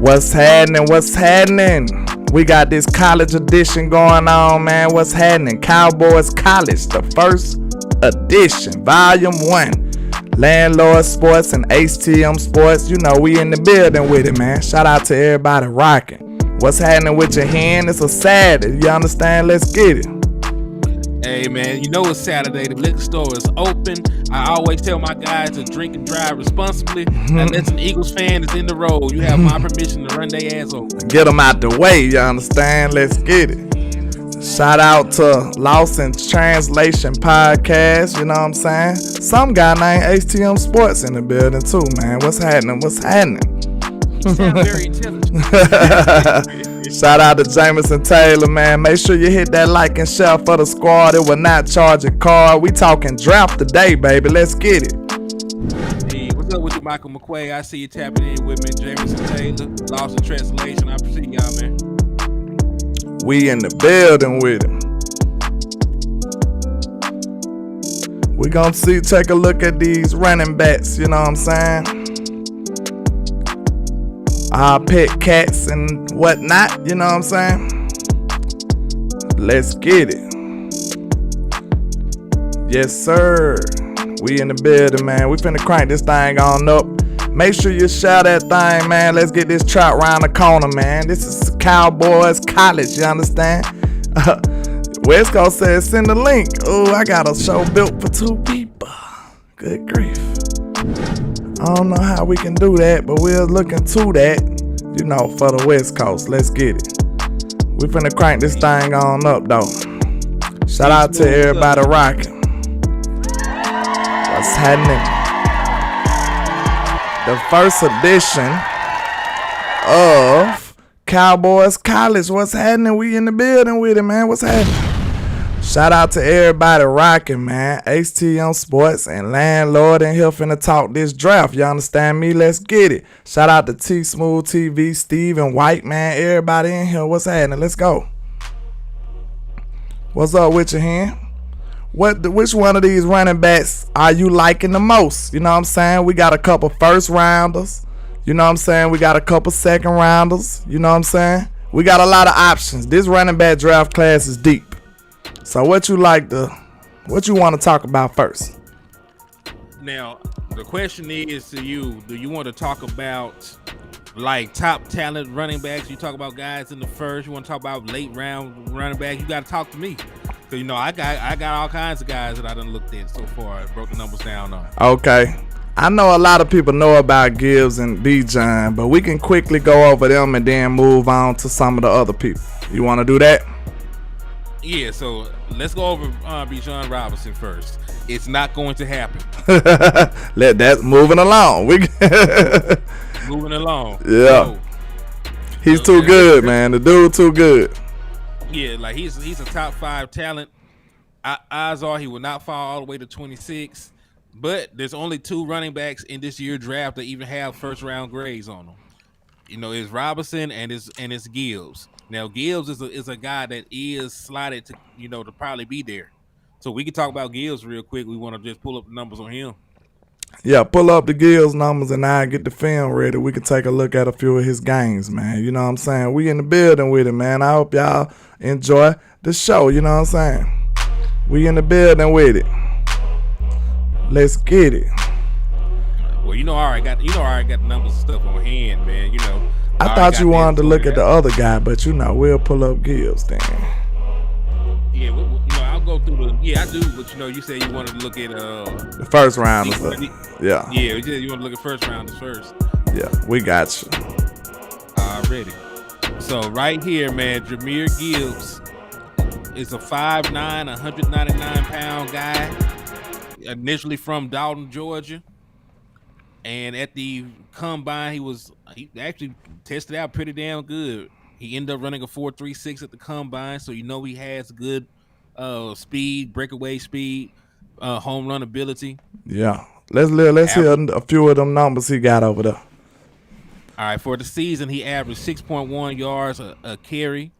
What's happening? What's happening? We got this college edition going on, man. What's happening? Cowboys College, the first edition, volume 1. Landlord Sports and HTM Sports. You know, we in the building with it, man. Shout out to everybody rocking. What's happening with your hand? It's a Saturday. You understand? Let's get it. Hey, man, you know it's Saturday. The liquor store is open. I always tell my guys to drink and drive responsibly. Unless an Eagles fan is in the road, you have my permission to run their ass over. Get them out the way, you understand? Let's get it. Shout out to Lost in Translation Podcast, you know what I'm saying? Some guy named HTM Sports in the building too, man. What's happening? What's happening? You sound very intelligent. Shout out to Jameson Taylor, man. Make sure you hit that like and share for the squad. It will not charge a card. We talking draft today, baby. Let's get it. Hey, what's up with you, Michael McQuay? I see you tapping in with me, Jameson Taylor. Lost in Translation. I appreciate y'all, man. We in the building with it. We gonna take a look at these running backs, you know what I'm saying? Our pet cats and whatnot, you know what I'm saying? Let's get it. Yes, sir. We in the building, man. We finna crank this thing on up. Make sure you share that thing, man. Let's get this trot round the corner, man. This is Cowboys College, you understand? West Coast says send the link. Oh, I got a show built for 2 people. Good grief. I don't know how we can do that, but we're looking to that, you know, for the West Coast. Let's get it. We finna crank this thing on up, though. Shout out to everybody rocking. What's happening? The first edition of Cowboys College. What's happening? We in the building with it, man. What's happening? Shout out to everybody rocking, man. HTM Sports and Landlord in here finna talk this draft. You understand me? Let's get it. Shout out to T Smooth TV, Steve and White, man. Everybody in here. What's happening? Let's go. What's up with your hand? Which one of these running backs are you liking the most? You know what I'm saying? We got a couple first rounders. You know what I'm saying? We got a couple second rounders. You know what I'm saying? We got a lot of options. This running back draft class is deep. So what you want to talk about first? Now, the question is to you, do you want to talk about like top talent running backs? You talk about guys in the first, you want to talk about late round running backs? You got to talk to me. So, you know, I got all kinds of guys that I done looked at so far. I broke the numbers down on. Okay. I know a lot of people know about Gibbs and Bijan, but we can quickly go over them and then move on to some of the other people. You want to do that? Yeah, so let's go over Bijan Robinson first. It's not going to happen. Let that moving along. Moving along. Yeah. He's too good, man. The dude too good. Yeah, like he's a top 5 talent. Odds are he will not fall all the way to 26. But there's only 2 running backs in this year's draft that even have first round grades on them. You know, it's Robinson and it's Gibbs. Now, Gibbs is a guy that is slotted to, you know, to probably be there. So we can talk about Gibbs real quick. We want to just pull up the numbers on him. Yeah, pull up the Gibbs numbers and I get the film ready. We can take a look at a few of his games, man. You know what I'm saying? We in the building with it, man. I hope y'all enjoy the show. You know what I'm saying? We in the building with it. Let's get it. Well, you know, I already got the numbers and stuff on hand, man. You know. I thought you wanted to look at the other guy, but you know, we'll pull up Gibbs then. Yeah, you know, I'll go through the. Yeah, I do, but you know, you said you wanted to look at the first rounders. Yeah. Yeah, you want to look at first rounders first. Yeah, we got you. Already. So right here, man, Jahmyr Gibbs is a 5'9", 199-pound guy. Initially from Dalton, Georgia. And at the combine, he actually tested out pretty damn good. He ended up running a 4.36 at the combine, so you know he has good speed, breakaway speed, home run ability. Yeah, let's hear a few of them numbers he got over there. All right, for the season, he averaged 6.1 yards a carry,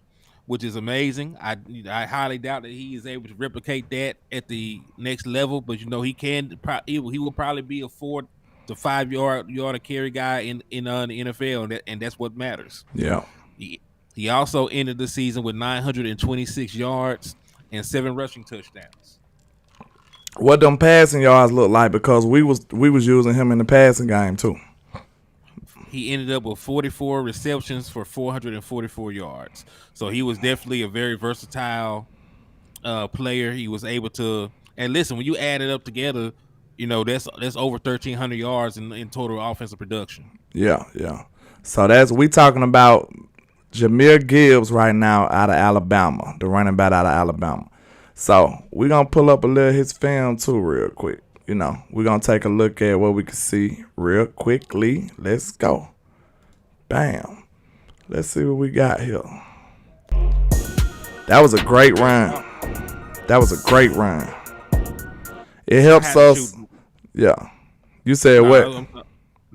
which is amazing. I highly doubt that he is able to replicate that at the next level, but you know he will probably be a 4 the 5-yard a carry guy in the NFL, and that's what matters. Yeah. He also ended the season with 926 yards and 7 rushing touchdowns. What them passing yards look like, because we was using him in the passing game too. He ended up with 44 receptions for 444 yards. So he was definitely a very versatile player. He was able to, and listen, when you add it up together, that's over 1,300 yards in total offensive production. Yeah. So we talking about Jahmyr Gibbs right now out of Alabama, the running back out of Alabama. So we're going to pull up a little of his film too real quick. We're going to take a look at what we can see real quickly. Let's go. Bam. Let's see what we got here. That was a great run. It helps us. Yeah. You said what?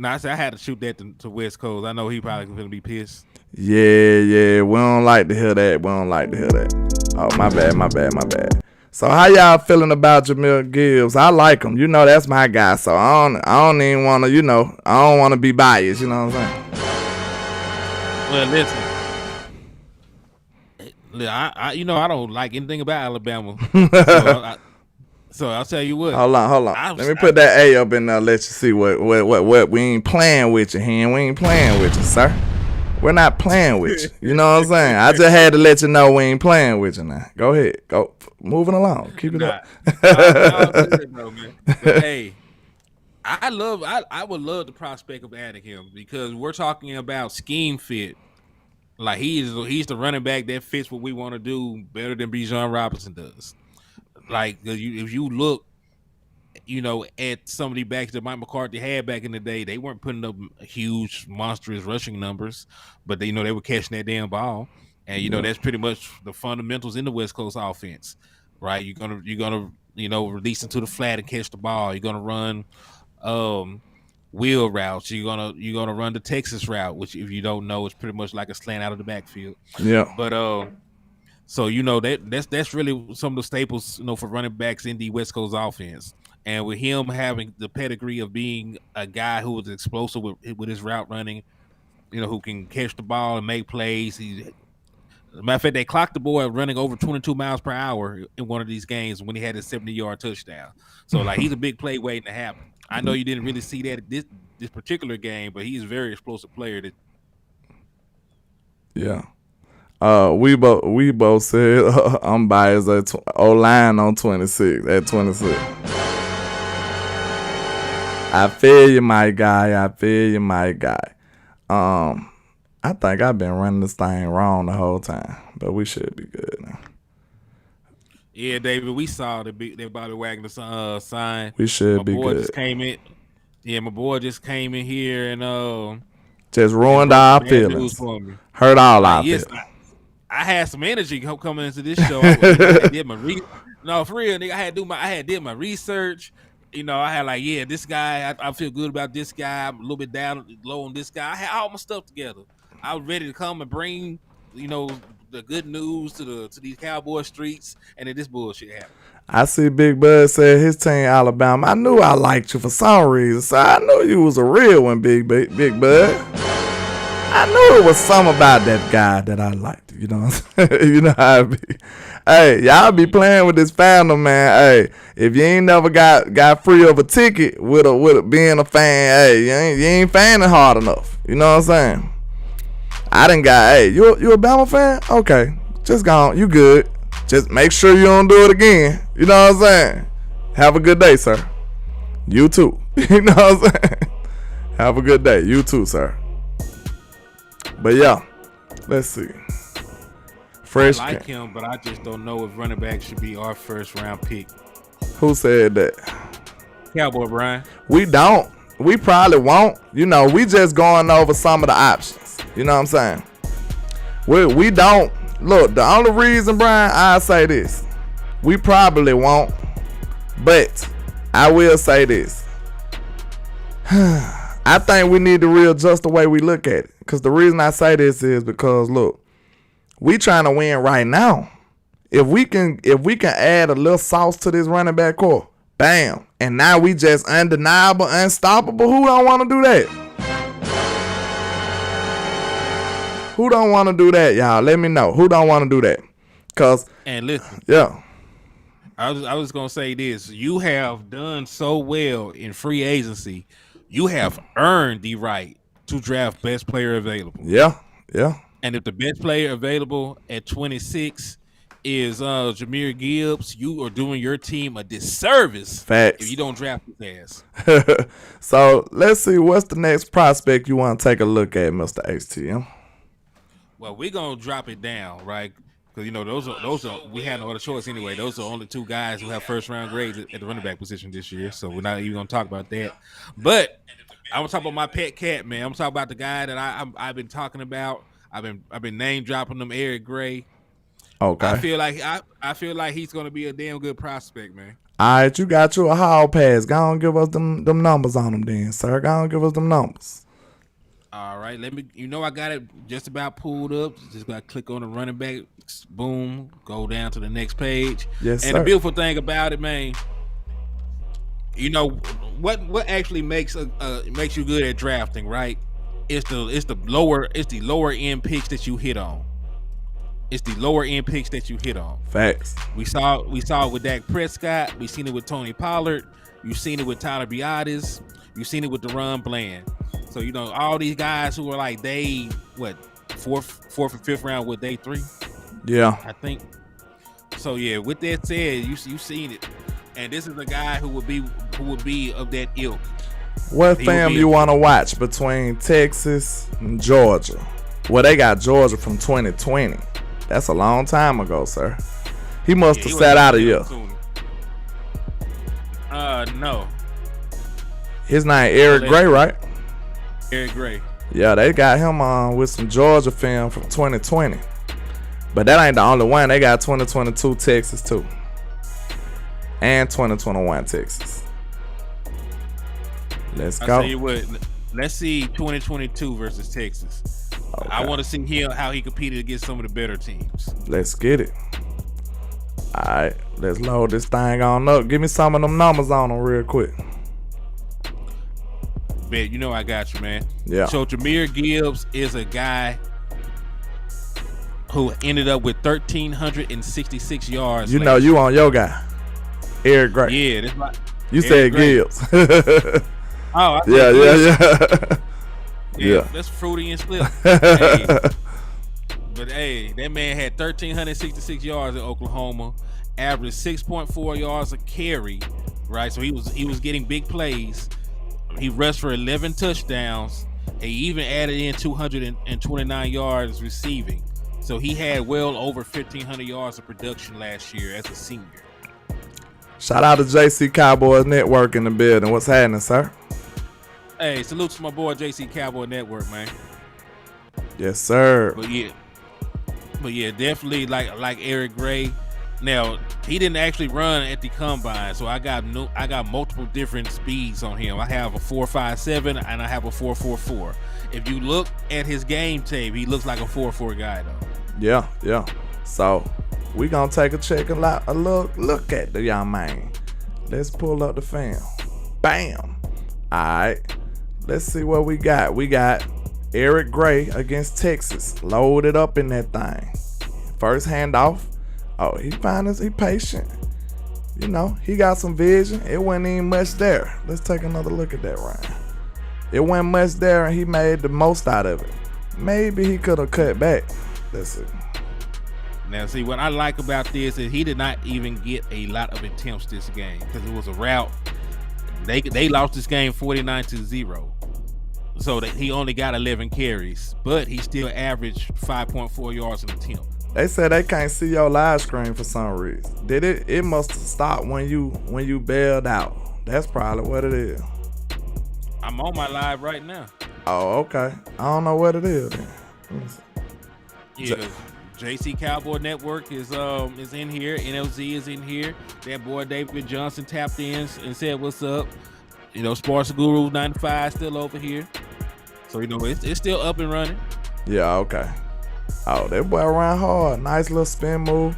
I said I had to shoot that to West Coast. I know he probably going to be pissed. Yeah. We don't like to hear that. Oh, my bad. So how y'all feeling about Jahmyr Gibbs? I like him. That's my guy. So I don't even want to, I don't want to be biased. You know what I'm saying? Well, listen. I don't like anything about Alabama. So I'll tell you what. Hold on. Let me put that A up in there. Let you see what we ain't playing with you, Hen. We ain't playing with you, sir. We're not playing with you. You know what I'm saying? I just had to let you know we ain't playing with you now. Go ahead. Go. Moving along. Keep it up. Man. But, hey, I would love the prospect of adding him, because we're talking about scheme fit. Like he's the running back that fits what we want to do better than Bijan Robinson does. Like if you look, at some of the backs that Mike McCarthy had back in the day, they weren't putting up huge, monstrous rushing numbers, but they were catching that damn ball. And that's pretty much the fundamentals in the West Coast offense, right? You're gonna release into the flat and catch the ball. You're gonna run wheel routes. You're gonna run the Texas route, which, if you don't know, is pretty much like a slant out of the backfield. Yeah. But so that's really some of the staples, for running backs in the West Coast offense. And with him having the pedigree of being a guy who was explosive with his route running, who can catch the ball and make plays. Matter of fact, they clocked the boy running over 22 miles per hour in one of these games when he had his 70-yard touchdown. So, he's a big play waiting to happen. I know you didn't really see that at this particular game, but he's a very explosive player. Yeah. We both said I'm biased at O-line on 26 at 26. I feel you, my guy. I think I've been running this thing wrong the whole time, but we should be good now. Yeah, David, we saw that Bobby Wagner sign. We should be good. My boy just came in here and just ruined our feelings. Hurt all our feelings. I had some energy coming into this show. I did my for real, nigga. I had did my research. I had this guy. I feel good about this guy. I'm a little bit low on this guy. I had all my stuff together. I was ready to come and bring, the good news to these Cowboy streets, and then this bullshit happened. I see Big Bud said his team Alabama. I knew I liked you for some reason, so I knew you was a real one, Big Bud. I knew it was something about that guy that I liked. You know what I'm saying? You know how it be. Hey, y'all be playing with this fandom, man. Hey, if you ain't never got free of a ticket with being a fan, hey, you ain't fanning hard enough. You know what I'm saying? I done got, hey, you a Bama fan? Okay, just go on. You good. Just make sure you don't do it again. You know what I'm saying? Have a good day, sir. You too. You know what I'm saying? Have a good day. You too, sir. But yeah, let's see. Fresh. I like him, but I just don't know if running back should be our first round pick. Who said that? Cowboy Brian. We don't. We probably won't. We just going over some of the options. You know what I'm saying? We don't. Look, the only reason, Brian, I say this, we probably won't. But I will say this. I think we need to readjust the way we look at it. Because the reason I say this is because, look, we trying to win right now. If we can add a little sauce to this running back core, bam, and now we just undeniable, unstoppable. Who don't want to do that? Who don't want to do that, y'all? Let me know. Who don't want to do that? And listen, yeah. I was gonna say this. You have done so well in free agency. You have earned the right to draft best player available. Yeah. And if the best player available at 26 is Jahmyr Gibbs, you are doing your team a disservice. Facts. If you don't draft his ass. So let's see, what's the next prospect you want to take a look at, Mr. HTM? Well, we're gonna drop it down, right? Because those are we had no other choice anyway. Those are only two guys who have first round grades at the running back position this year. So we're not even gonna talk about that. But I'm gonna talk about my pet cat, man. I'm talking about the guy that I've been talking about. I've been name dropping them, Eric Gray. Okay. I feel like he's gonna be a damn good prospect, man. All right, you got you a hall pass. Go on, give us them numbers on them, then, sir. Go on, give us them numbers. All right, I got it just about pulled up. Just got to click on the running back. Boom, go down to the next page. Yes, and sir. The beautiful thing about it, man, what actually makes you good at drafting, right? It's the lower end picks that you hit on. It's the lower end picks that you hit on. Facts. We saw it with Dak Prescott. We seen it with Tony Pollard. You've seen it with Tyler Biadasz. You've seen it with DeRon Bland. So all these guys who are like day fourth or fifth round with day 3. Yeah, I think. So yeah, with that said, you seen it, and this is a guy who would be of that ilk. What fam you want to watch between Texas and Georgia? Well, they got Georgia from 2020. That's a long time ago, sir. He must have sat out of here. No. His name Eric Gray, right? Eric Gray. Yeah, they got him on with some Georgia film from 2020. But that ain't the only one. They got 2022 Texas too. And 2021 Texas. Let's go. I'll tell you what, let's see 2022 versus Texas. Okay. I want to see how he competed against some of the better teams. Let's get it. All right, let's load this thing on up. Give me some of them numbers on them real quick. Bet, I got you, man. Yeah. So Jahmyr Gibbs is a guy who ended up with 1,366 yards. You on your guy, Eric Gray. Yeah, that's right. You said Gibbs. Oh, yeah. That's fruity and slip. But that man had 1,366 yards in Oklahoma, averaged 6.4 yards a carry. Right, so he was getting big plays. He rushed for 11 touchdowns. He even added in 229 yards receiving. So he had well over 1,500 yards of production last year as a senior. Shout out to JC Cowboys Network in the building. What's happening, sir? Hey, salute to my boy JC Cowboy Network, man. Yes, sir. But yeah, definitely like Eric Gray. Now, he didn't actually run at the combine, so I got multiple different speeds on him. I have a 4.57 and I have a 4.44. If you look at his game tape, he looks like a 4.4 guy though. Yeah. So we gonna take a look at the young man. Let's pull up the film. Bam. All right. Let's see what we got. We got Eric Gray against Texas. Loaded up in that thing. First handoff. Oh, he patient. He got some vision. It wasn't even much there. Let's take another look at that round. It wasn't much there, and he made the most out of it. Maybe he could have cut back. Let's see. Now, see, what I like about this is he did not even get a lot of attempts this game because it was a rout. They lost this game 49-0. So that he only got 11 carries, but he still averaged 5.4 yards an attempt. They said they can't see your live screen for some reason. Did it? It must have stopped when you bailed out. That's probably what it is. I'm on my live right now. Oh, okay. I don't know what it is then. Yeah, JC Cowboy Network is in here. NLZ is in here. That boy David Johnson tapped in and said, "What's up?" Sports Guru 95 still over here. So it's still up and running. Yeah, okay. Oh, that boy ran hard. Nice little spin move.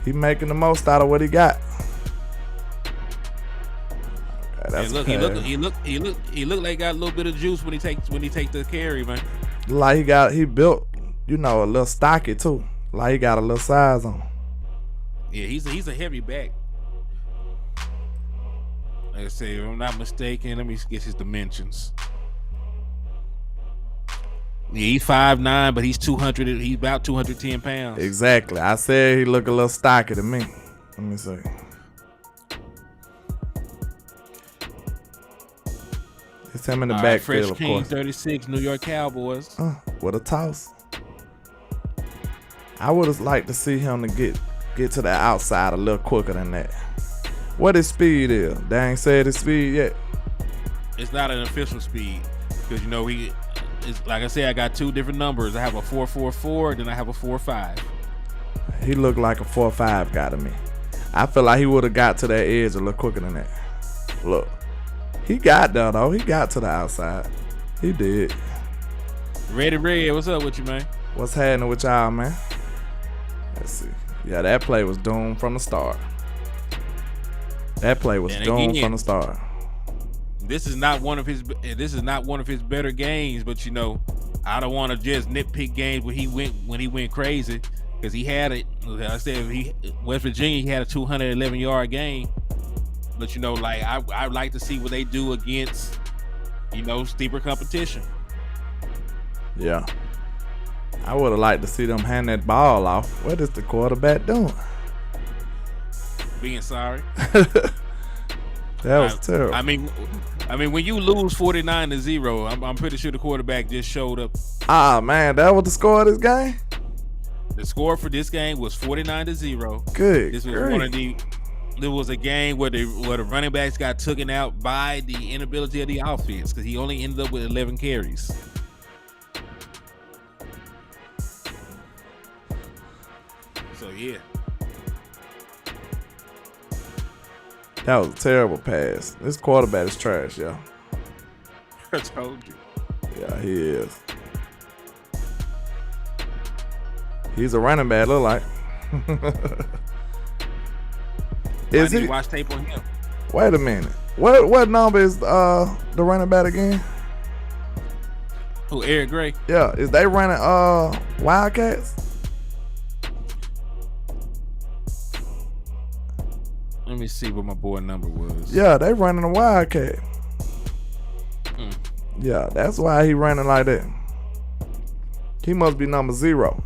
He making the most out of what he got. That's and he look like he got a little bit of juice when he take the carry, man. Like he built, a little stocky too. Like he got a little size on him. Yeah, he's a heavy back. Like I say, if I'm not mistaken, let me get his dimensions. Yeah, he's 5'9", but he's 200. He's about 210 pounds. Exactly. I said he look a little stocky to me. Let me see. It's him in the backfield, of Fresh King course. 36, New York Cowboys. With a toss. I would have liked to see him to get to the outside a little quicker than that. What his speed is? They ain't said his speed yet. It's not an official speed because it's like I said, I got two different numbers. I have a 4.44, then I have a 4.5. He looked like a 4.5 guy to me. I feel like he would have got to that edge a little quicker than that. Look, he got there though. He got to the outside. He did. Ready, Red, what's up with you, man? What's happening with y'all, man? Let's see. Yeah, that play was doomed from the start. That play was doomed from the start. This is not one of his better games, but I don't want to just nitpick games when he went crazy because he had it. I said West Virginia, he had a 211-yard game, but I like to see what they do against steeper competition. Yeah, I would have liked to see them hand that ball off. What is the quarterback doing? Being sorry. That was terrible. I mean, when you lose 49-0, I'm pretty sure the quarterback just showed up. Man, that was the score of this game? The score for this game was 49-0. Good. This was There was a game where the running backs got taken out by the inability of the offense because he only ended up with 11 carries. So yeah. That was a terrible pass. This quarterback is trash, yo. I told you. Yeah, he is. He's a running back, look like. Is he? Watch tape on him. Wait a minute. What number is the running back again? Who, Eric Gray? Yeah, is they running Wildcats? Let me see what my boy number was. Yeah, they running a Wildcat. Yeah, that's why he running like that. He must be number 0.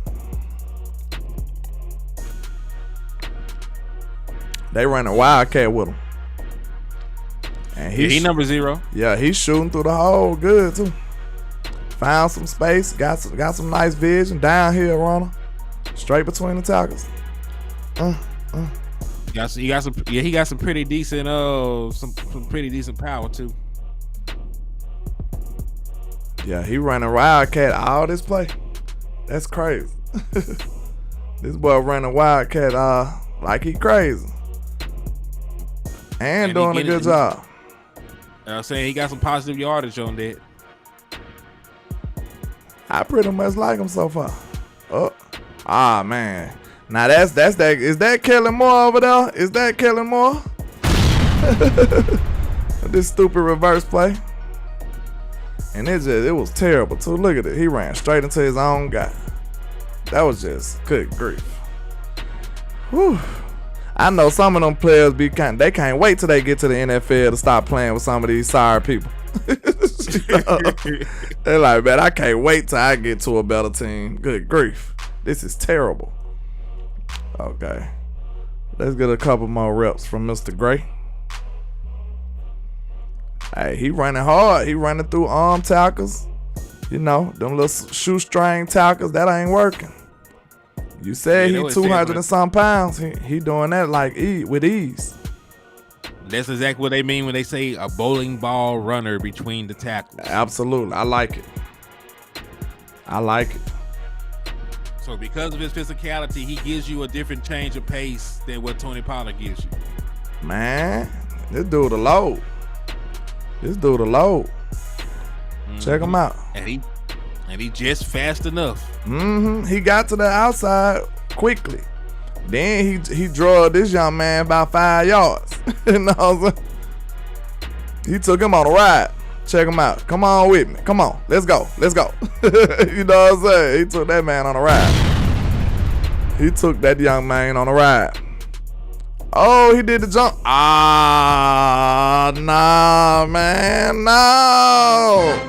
They running Wildcat with him. And he number 0. Yeah, he's shooting through the hole good too. Found some space, got some nice vision, downhill runner, straight between the tackles. He got some pretty decent some pretty decent power too. Yeah, he running Wildcat all this play. That's crazy. This boy running Wildcat like he crazy. And doing a good job. I'm saying he got some positive yardage on that. I pretty much like him so far. Man. Now that's that. Is that Kellen Moore over there? Is that Kellen Moore? This stupid reverse play. And it was terrible too. Look at it. He ran straight into his own guy. That was just good grief. Whew. I know some of them players they can't wait till they get to the NFL to stop playing with some of these sorry people. They're like, man, I can't wait till I get to a better team. Good grief. This is terrible. Okay. Let's get a couple more reps from Mr. Gray. Hey, he running hard. He running through arm tackles. Them little shoestring tackles, that ain't working. You said he 200 and some pounds. He doing that with ease. That's exactly what they mean when they say a bowling ball runner between the tackles. Absolutely. I like it. So because of his physicality, he gives you a different change of pace than what Tony Pollard gives you. Man, this dude a load. Check him out. And he just fast enough. He got to the outside quickly. Then he drove this young man about 5 yards. You know what I'm saying? He took him on a ride. Check him out. Come on with me. Come on. Let's go. Let's go. You know what I'm saying? He took that man on a ride. He took that young man on a ride. Oh, he did the jump. Ah, nah, man. No.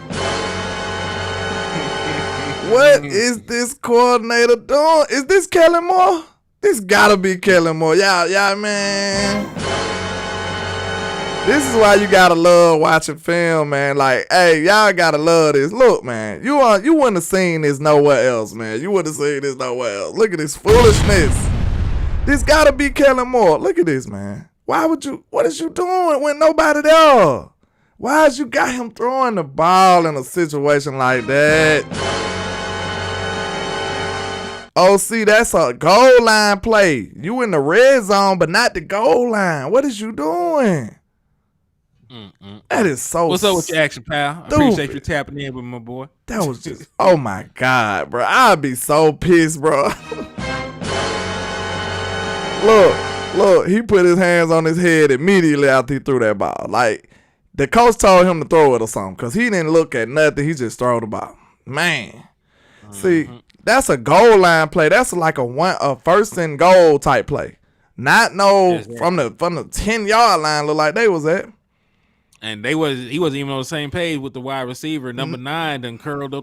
What is this coordinator doing? Is this Kellen Moore? This gotta be Kellen Moore. Yeah, man. This is why you gotta love watching film, man. Like, hey, y'all gotta love this. Look, man, you wouldn't have seen this nowhere else, man. You wouldn't have seen this nowhere else. Look at this foolishness. This gotta be Kellen Moore. Look at this, man. What is you doing when nobody there? Why is you got him throwing the ball in a situation like that? Oh, see, that's a goal line play. You in the red zone, but not the goal line. What is you doing? That is so What's up with your action, pal? I appreciate you tapping in with my boy. That was just, oh my God, bro. I'd be so pissed, bro. Look, he put his hands on his head immediately after he threw that ball. Like, the coach told him to throw it or something because he didn't look at nothing. He just threw the ball. Man. See, that's a goal line play. That's like a first and goal type play. Not from the 10-yard line look like they was at. And he wasn't even on the same page with the wide receiver. Number 9 then curled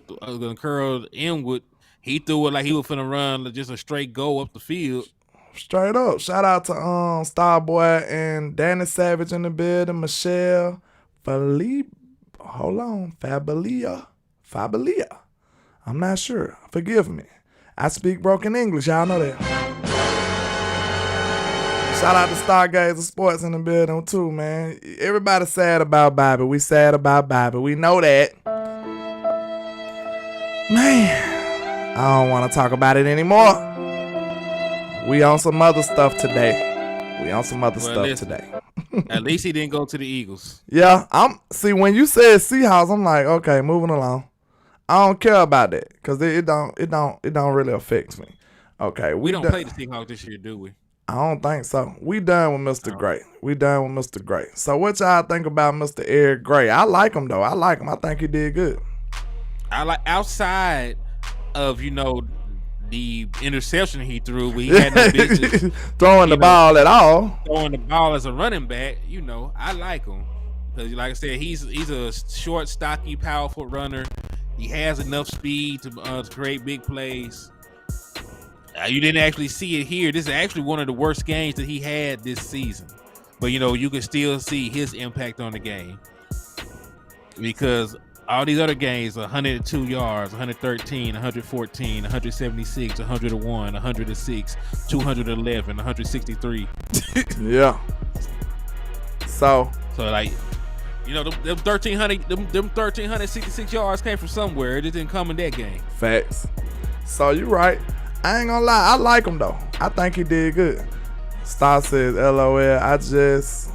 inward. He threw it like he was finna run just a straight go up the field. Straight up. Shout out to Starboy and Danny Savage in the building. Michelle Fabilia. I'm not sure. Forgive me. I speak broken English. Y'all know that. Shout out to Stargazer Sports in the building too, man. Everybody sad about Bobby. We sad about Bobby. We know that. Man, I don't want to talk about it anymore. We on some other stuff today. At least he didn't go to the Eagles. Yeah, see when you said Seahawks, I'm like, okay, moving along. I don't care about that because it don't really affect me. Okay, we don't play the Seahawks this year, do we? I don't think so. We done with Mr. Gray. So what y'all think about Mr. Eric Gray? I like him though. I think he did good. I like outside of the interception he threw. We had no business throwing the ball at all. Throwing the ball as a running back. I like him because, like I said, he's a short, stocky, powerful runner. He has enough speed to create big plays. You didn't actually see it here. This is actually one of the worst games that he had this season. But, you can still see his impact on the game. Because all these other games, 102 yards, 113, 114, 176, 101, 106, 211, 163. Yeah. So like, them 1,366 yards came from somewhere. It didn't come in that game. Facts. So you're right. I ain't gonna lie. I like him though. I think he did good. Star says, LOL. I just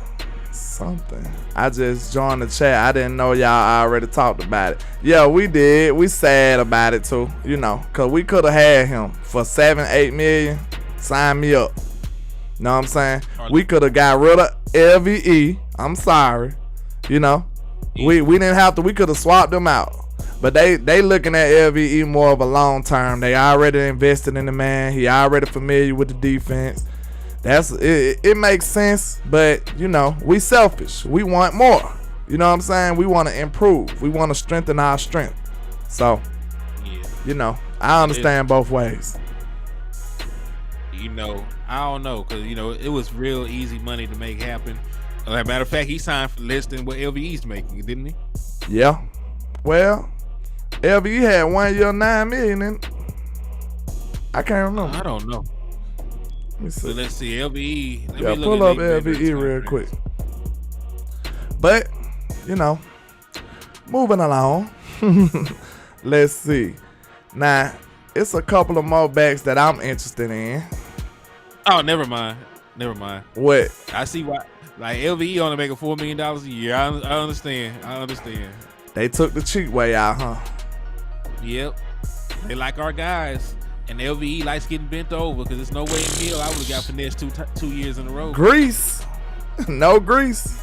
joined the chat. I didn't know y'all already talked about it. Yeah, we did. We sad about it too. Cause we could have had him for 7-8 million. Sign me up. Know what I'm saying? We could have got rid of LVE. I'm sorry. We didn't have to. We could have swapped them out. But they looking at LVE more of a long term. They already invested in the man. He already familiar with the defense. It makes sense, but we selfish. We want more. You know what I'm saying? We want to improve. We want to strengthen our strength. So, I understand both ways. I don't know, because it was real easy money to make happen. As a matter of fact, he signed for less than what LVE's making, didn't he? Yeah. Well, LVE had 1 year, $9 million in it. I can't remember. I don't know. Let's see. LVE. Yeah, pull up LVE real quick. But, moving along. Let's see. Now, it's a couple of more backs that I'm interested in. Oh, never mind. What? I see why. Like, LVE only making $4 million a year. I understand. They took the cheap way out, huh? Yep. They like our guys. And LVE likes getting bent over because there's no way in hell I would have got finessed two years in a row. Grease. No grease.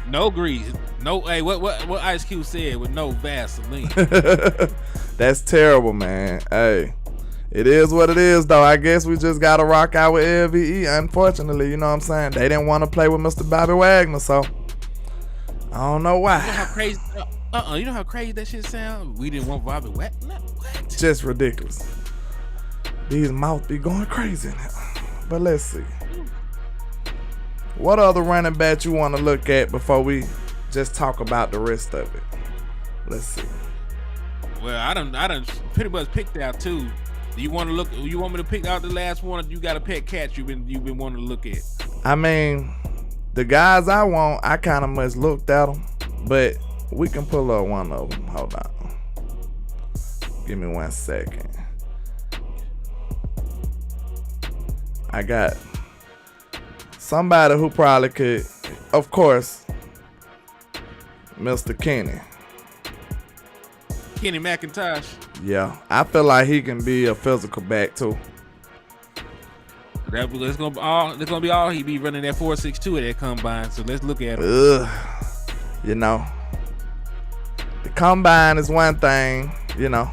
No grease. No. Hey, what Ice Cube said with no Vaseline. That's terrible, man. Hey, it is what it is, though. I guess we just gotta rock out with LVE. Unfortunately, you know what I'm saying? They didn't want to play with Mr. Bobby Wagner, so I don't know why. You know how crazy? You know how crazy that shit sound? We didn't want Bobby Wagner. What? Just ridiculous. These mouths be going crazy now. But let's see. What other running back you want to look at before we just talk about the rest of it? Let's see. Well, I done pretty much picked out two. Do you want to look? You want me to pick out the last one? Or you got a pet cat you've been wanting to look at? I mean, the guys I want, I kind of much looked at them, but we can pull up one of them. Hold on. Give me 1 second. I got somebody who probably could, of course, Mr. Kenny McIntosh. Yeah, I feel like he can be a physical back too. It's gonna be all he be running that 4.62 at that combine. So let's look at him. You know, the combine is one thing. You know,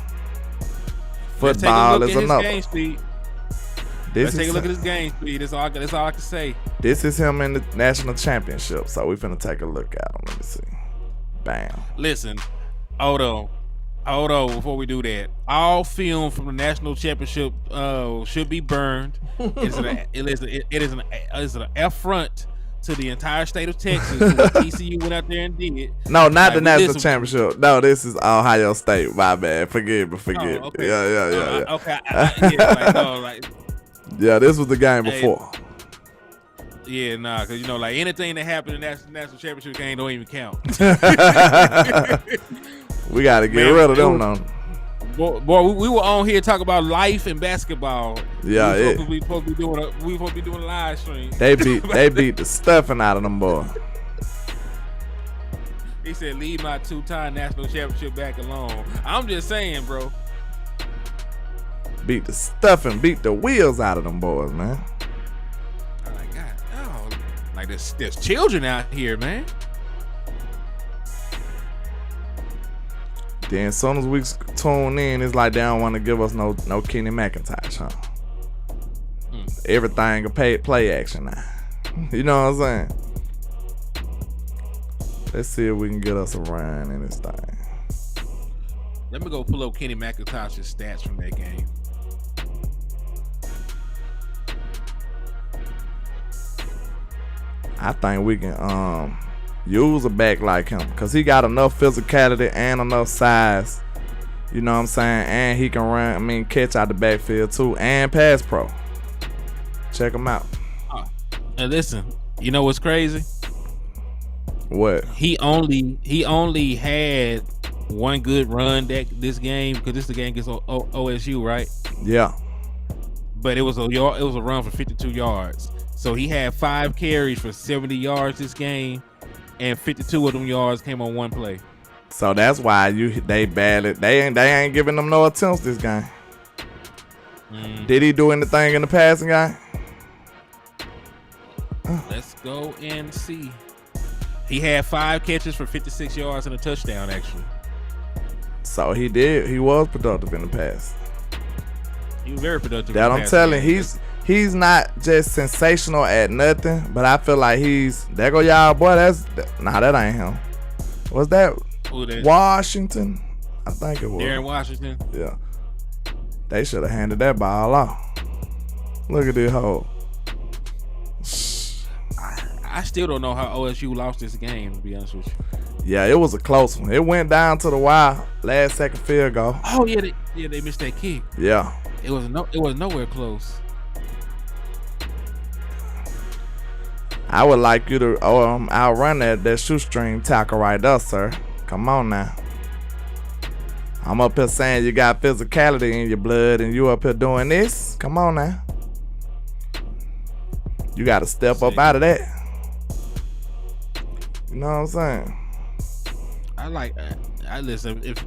football is another. Game speed. Let's take a look at his game speed. That's all I can say. This is him in the national championship. So we finna take a look at him. Let me see. Bam. Listen, hold on. Before we do that, all film from the national championship should be burned. It is an affront to the entire state of Texas. What TCU went out there and did. No, not the national championship. No, this is Ohio State. My bad. Forgive me. Okay. Yeah. Okay. Yeah, this was the game before. Yeah, nah, because like anything that happened in that national championship game don't even count. We got to get rid of them now. Boy, we were on here talking about life and basketball. Yeah, we supposed to be doing a live stream. They beat the stuffing out of them boys. He said, "Leave my 2-time national championship back alone." I'm just saying, bro. Beat the wheels out of them boys, man. Oh my God, like there's children out here, man. Then as soon as we tune in, it's like they don't want to give us no Kenny McIntosh, huh? Everything a play action now. You know what I'm saying? Let's see if we can get us a run in this thing. Let me go pull up Kenny McIntosh's stats from that game. I think we can use a back like him because he got enough physicality and enough size. You know what I'm saying? And he can run, catch out the backfield too, and pass pro. Check him out. And listen, you know what's crazy? What? He only had one good run this game because this is the game against OSU, right? Yeah. But it was a run for 52 yards. So he had 5 carries for 70 yards this game, and 52 of them yards came on one play. So that's why they ain't giving them no attempts this game. Did he do anything in the passing game? Let's go and see. He had 5 catches for 56 yards and a touchdown, actually. So he did. He was productive in the pass. He was very productive. That I'm telling you, he's not just sensational at nothing, but I feel like there go y'all boy. That ain't him. Was that Washington? I think it was. Darren Washington. Yeah. They should have handed that ball off. Look at this hole. I still don't know how OSU lost this game, to be honest with you. Yeah, it was a close one. It went down to the wire. Last second field goal. Oh yeah, they missed that kick. Yeah. It was nowhere close. I would like you to outrun that shoestring tackle right there, sir. Come on now. I'm up here saying you got physicality in your blood and you up here doing this. Come on now. You got to step up out of that. You know what I'm saying? I listen. If,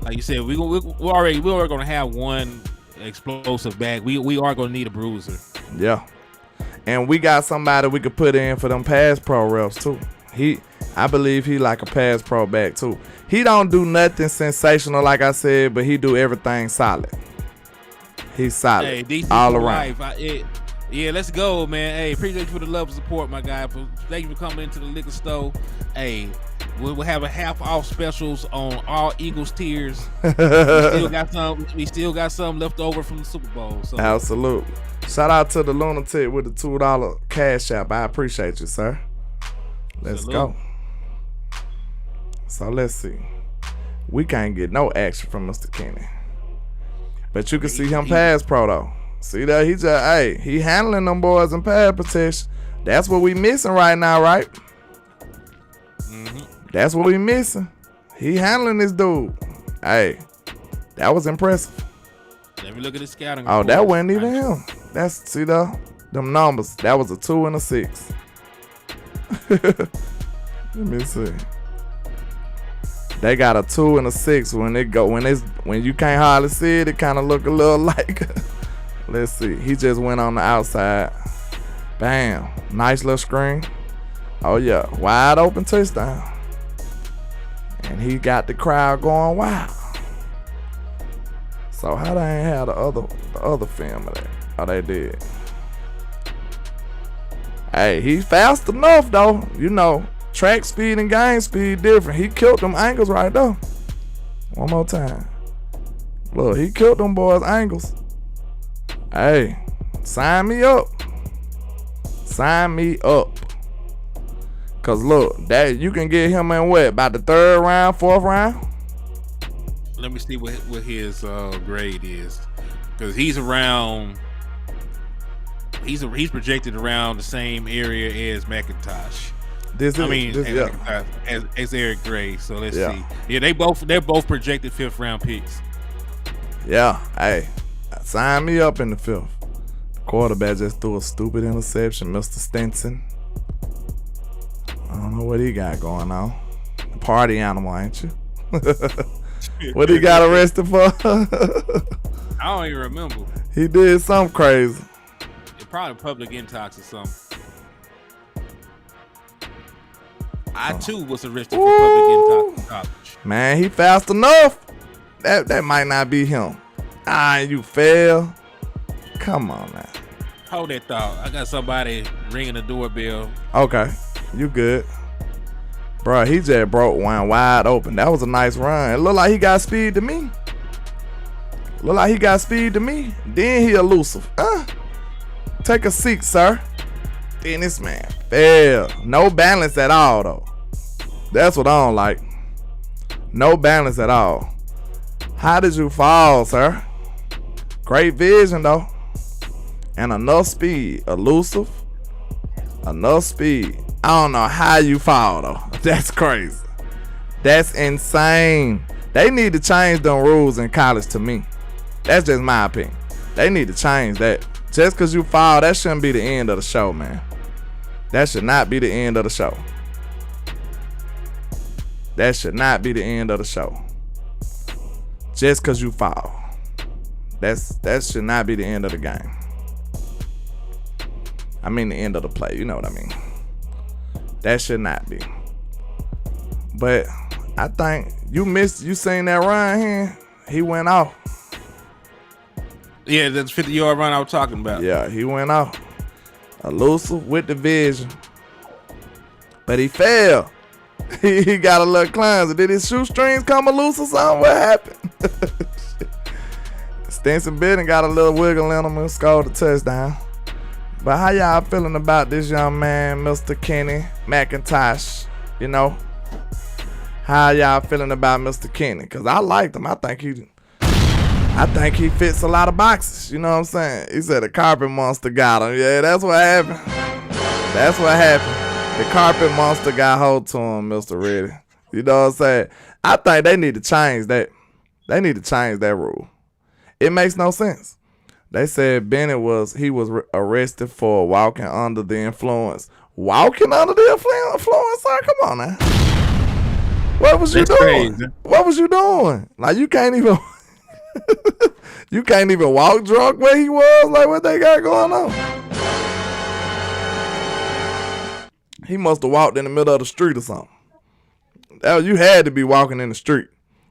like you said, we're already gonna have one explosive back. We are gonna need a bruiser. Yeah. And we got somebody we could put in for them pass pro reps too. I believe he like a pass pro back too. He don't do nothing sensational, like I said, but he do everything solid. He's solid all around. Yeah, let's go, man. Hey, appreciate you for the love and support, my guy. Thank you for coming into the liquor store. Hey, we'll have a half off specials on all Eagles tiers. We still got some left over from the Super Bowl. So. Absolutely. Shout out to the lunatic with the $2 cash app. I appreciate you, sir. Let's go. So let's see. We can't get no action from Mr. Kenny. But you can see him pass pro though. See that he handling them boys in pass protection. That's what we missing right now, right? Mm-hmm. That's what we missing. He handling this dude. Hey, that was impressive. Let me look at the scouting. Oh, that wasn't even him. That's them numbers. That was a 2 and a 6. Let me see. They got a 2 and a 6 when you can't hardly see it. It kind of look a little like. Let's see. He just went on the outside. Bam. Nice little screen. Oh yeah, wide open touchdown. And he got the crowd going wild. So how they ain't have the other film of that? Oh, they did. Hey, he's fast enough though. You know. Track speed and game speed different. He killed them ankles right there. One more time. Look, he killed them boys' ankles. Hey, sign me up. Sign me up. Cause look, that you can get him in what? About the 3rd round, 4th round? Let me see what his grade is. Cause he's around. He's projected around the same area as McIntosh. As Eric Gray. So let's see. Yeah, they're both projected 5th round picks. Yeah, hey, sign me up in the 5th. The quarterback just threw a stupid interception, Mr. Stinson. I don't know what he got going on. Party animal, ain't you? What he got arrested for? I don't even remember. He did something crazy. Probably public intox or something. I too was arrested for public intox in college. Man, he fast enough. That might not be him. You fail. Come on now. Hold that thought. I got somebody ringing the doorbell. Okay, you good. Bro, he just broke one wide open. That was a nice run. It looked like he got speed to me. Then he elusive. Take a seat, sir. Then this man fail. No balance at all, though. That's what I don't like. No balance at all. How did you fall, sir? Great vision, though. And enough speed. Elusive. Enough speed. I don't know how you fall, though. That's crazy. That's insane. They need to change them rules in college to me. That's just my opinion. They need to change that. Just because you fall, that shouldn't be the end of the show, man. That should not be the end of the show. That should not be the end of the show. Just because you fall. That should not be the end of the game. I mean the end of the play. You know what I mean. That should not be. But I think you seen that run here. He went off. Yeah, that's 50-yard run I was talking about. Yeah, he went off. Elusive with the vision. But he fell. He got a little clumsy. Did his shoestrings come loose or something? What happened? Stinson Benton got a little wiggle in him and scored a touchdown. But how y'all feeling about this young man, Mr. Kenny McIntosh? You know? How y'all feeling about Mr. Kenny? Because I liked him. I think he fits a lot of boxes. You know what I'm saying? He said the carpet monster got him. Yeah, that's what happened. That's what happened. The carpet monster got hold to him, Mr. Reddy. You know what I'm saying? I think they need to change that. They need to change that rule. It makes no sense. They said Bennett was arrested for walking under the influence. Walking under the influence? Sir, come on now. What was you doing? Crazy. What was you doing? Like you can't even you can't even walk drunk where he was? Like what they got going on? He must have walked in the middle of the street or something. You had to be walking in the street.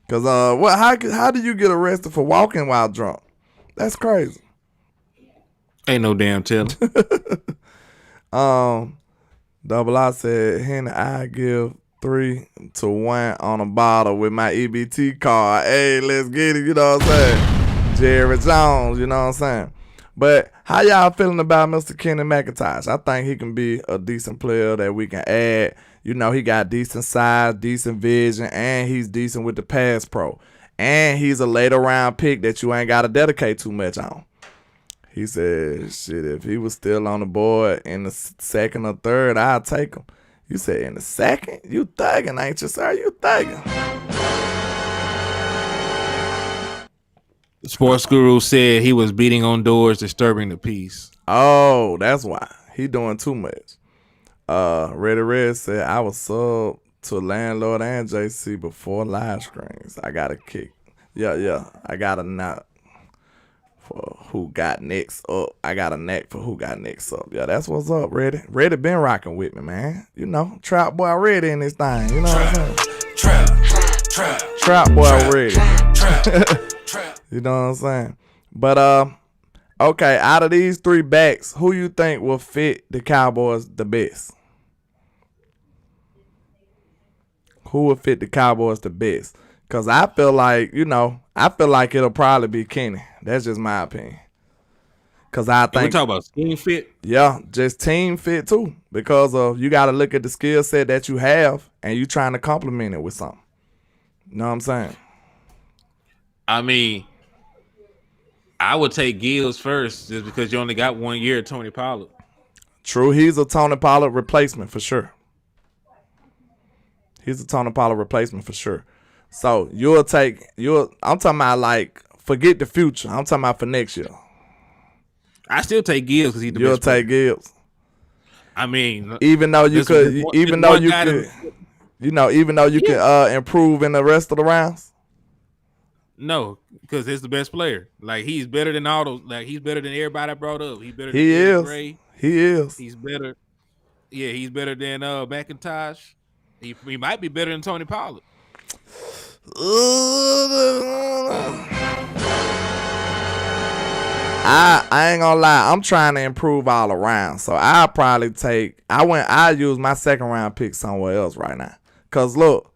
Cause how do you get arrested for walking while drunk? That's crazy. Ain't no damn telling. Double I said, Henny, I give 3-1 on a bottle with my EBT card. Hey, let's get it. You know what I'm saying? Jerry Jones. You know what I'm saying? But how y'all feeling about Mr. Kenny McIntosh? I think he can be a decent player that we can add. You know, he got decent size, decent vision, and he's decent with the pass pro. And he's a later round pick that you ain't got to dedicate too much on. He said, shit, if he was still on the board in the second or third, I'd take him. You said in the second? You thugging, ain't you, sir? You thugging. The sports guru said he was beating on doors, disturbing the peace. Oh, that's why. He doing too much. Reddy Red said, I was sub to Landlord and JC before live screens. I got a kick. Yeah. I got a knock for who got next up. I got a knack for who got next up. Yeah, that's what's up, Reddy. Reddy been rocking with me, man. You know, Trap Boy Reddy in this thing. You know what I'm saying? Trap Boy Reddy. You know what I'm saying? But, okay, out of these three backs, who you think will fit the Cowboys the best? Who will fit the Cowboys the best? Because I feel like, it'll probably be Kenny. That's just my opinion. Because I think. We talk about team fit? Yeah, just team fit too. Because you got to look at the skill set that you have and you trying to complement it with something. You know what I'm saying? I mean, I would take Gibbs first just because you only got 1 year of Tony Pollard. True, he's a Tony Pollard replacement for sure. He's a Tony Pollard replacement for sure. So I'm talking about like, forget the future. I'm talking about for next year. I still take Gibbs because he's the You'll best player. take Gibbs. I mean, even though you can improve in the rest of the rounds. No, because he's the best player. Like, he's better than all those. Like, he's better than everybody I brought up. He's better than Gray. He is. He's better. Yeah, he's better than McIntosh. He might be better than Tony Pollard. I ain't gonna lie. I'm trying to improve all around. So I'll probably I use my second round pick somewhere else right now. Cause look,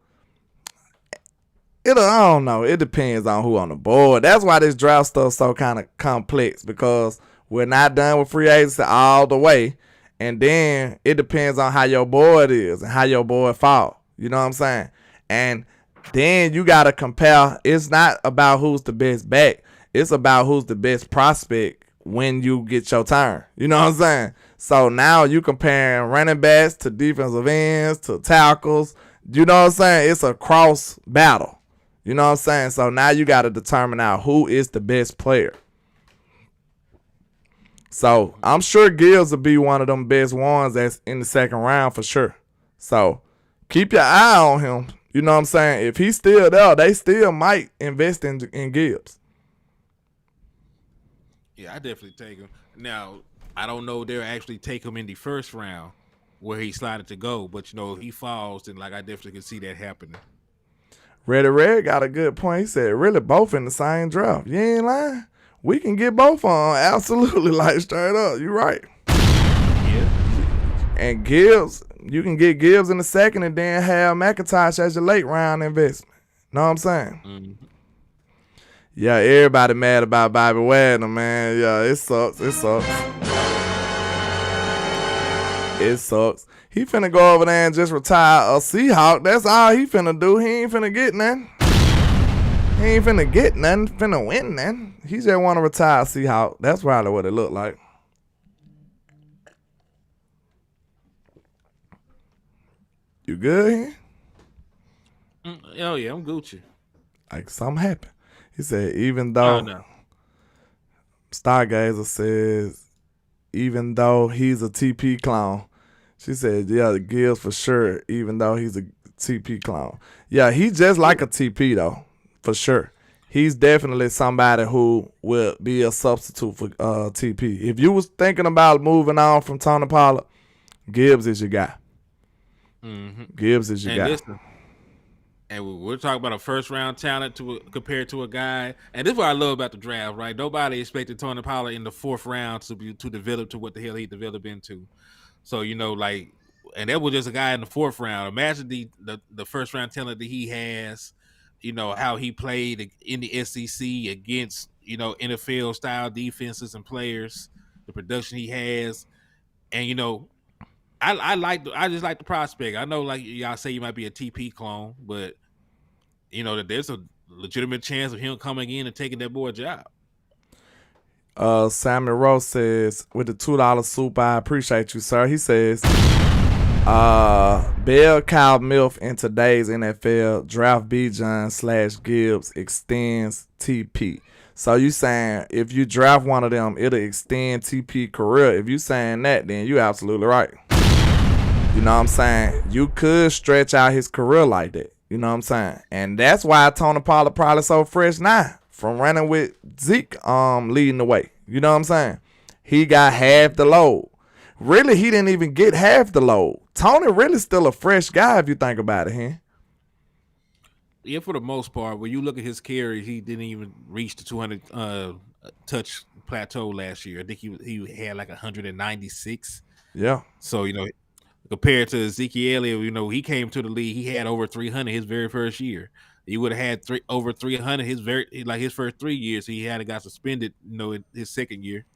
I don't know. It depends on who on the board. That's why this draft stuff's so kind of complex, because we're not done with free agency all the way. And then it depends on how your board is and how your board fall. You know what I'm saying? And then you got to compare. It's not about who's the best back. It's about who's the best prospect when you get your turn. You know what I'm saying? So now you comparing running backs to defensive ends to tackles. You know what I'm saying? It's a cross battle. You know what I'm saying? So now you got to determine out who is the best player. So I'm sure Gibbs will be one of them best ones that's in the second round for sure. So keep your eye on him. You know what I'm saying? If he's still there, they still might invest in Gibbs. Yeah, I definitely take him. Now, I don't know if they'll actually take him in the first round where he slided to go, but if he falls, then I definitely can see that happening. Reddy Red got a good point. He said, really, both in the same draft. You ain't lying. We can get both on. Absolutely, like straight up. You right. Yeah. And Gibbs, you can get Gibbs in the second and then have McIntosh as your late round investment. Know what I'm saying? Mm-hmm. Yeah, everybody mad about Bobby Wagner, man. Yeah, it sucks. It sucks. He finna go over there and just retire a Seahawk. That's all he finna do. He ain't finna get nothing. Finna win nothing. He just want to retire a Seahawk. That's probably what it looked like. You good here? Oh, yeah, I'm Gucci. Like, something happened. He said, even though Stargazer says, even though he's a TP clone, she said, yeah, Gibbs for sure, even though he's a TP clone. Yeah, he's just like a TP, though, for sure. He's definitely somebody who will be a substitute for TP. If you was thinking about moving on from Tony Pollard, Gibbs is your guy. Gibbs is your guy. Listen, and we're talking about a first round talent compared to a guy. And this is what I love about the draft, right? Nobody expected Tony Pollard in the 4th round to develop to what the hell he developed into. So, and that was just a guy in the 4th round. Imagine the first round talent that he has, how he played in the SEC against, NFL style defenses and players, the production he has. And, I just like the prospect. I know, like y'all say, he might be a TP clone, but that there's a legitimate chance of him coming in and taking that boy job. Sammy Rose says, with the $2 super, I appreciate you, sir. He says, Bell Cow Milf in today's NFL draft Bijan / Gibbs extends TP. So you saying if you draft one of them, it'll extend TP career. If you saying that, then you absolutely right. You know what I'm saying? You could stretch out his career like that. You know what I'm saying? And that's why Tony Pollard probably so fresh now from running with Zeke leading the way. You know what I'm saying? He got half the load. Really, he didn't even get half the load. Tony really still a fresh guy if you think about it, huh? Yeah, for the most part. When you look at his carries, he didn't even reach the 200 touch plateau last year. I think he had like 196. Yeah. So, compared to Ezekiel Elliott, he came to the league, he had over 300 his very first year. He would have had over 300 his first 3 years. He had got suspended, in his second year.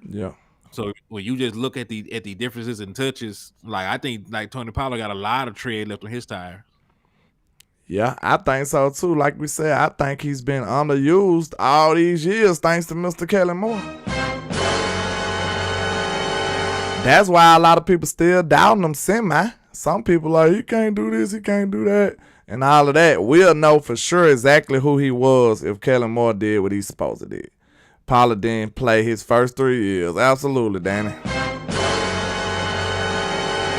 Yeah. So when you just look at the differences in touches, I think Tony Pollard got a lot of tread left on his tire. Yeah, I think so too. Like we said, I think he's been underused all these years thanks to Mr. Kellen Moore. That's why a lot of people still doubting him semi. Some people are, he can't do this, he can't do that, and all of that. We'll know for sure exactly who he was if Kellen Moore did what he's supposed to do. Pollard didn't play his first 3 years. Absolutely, Danny.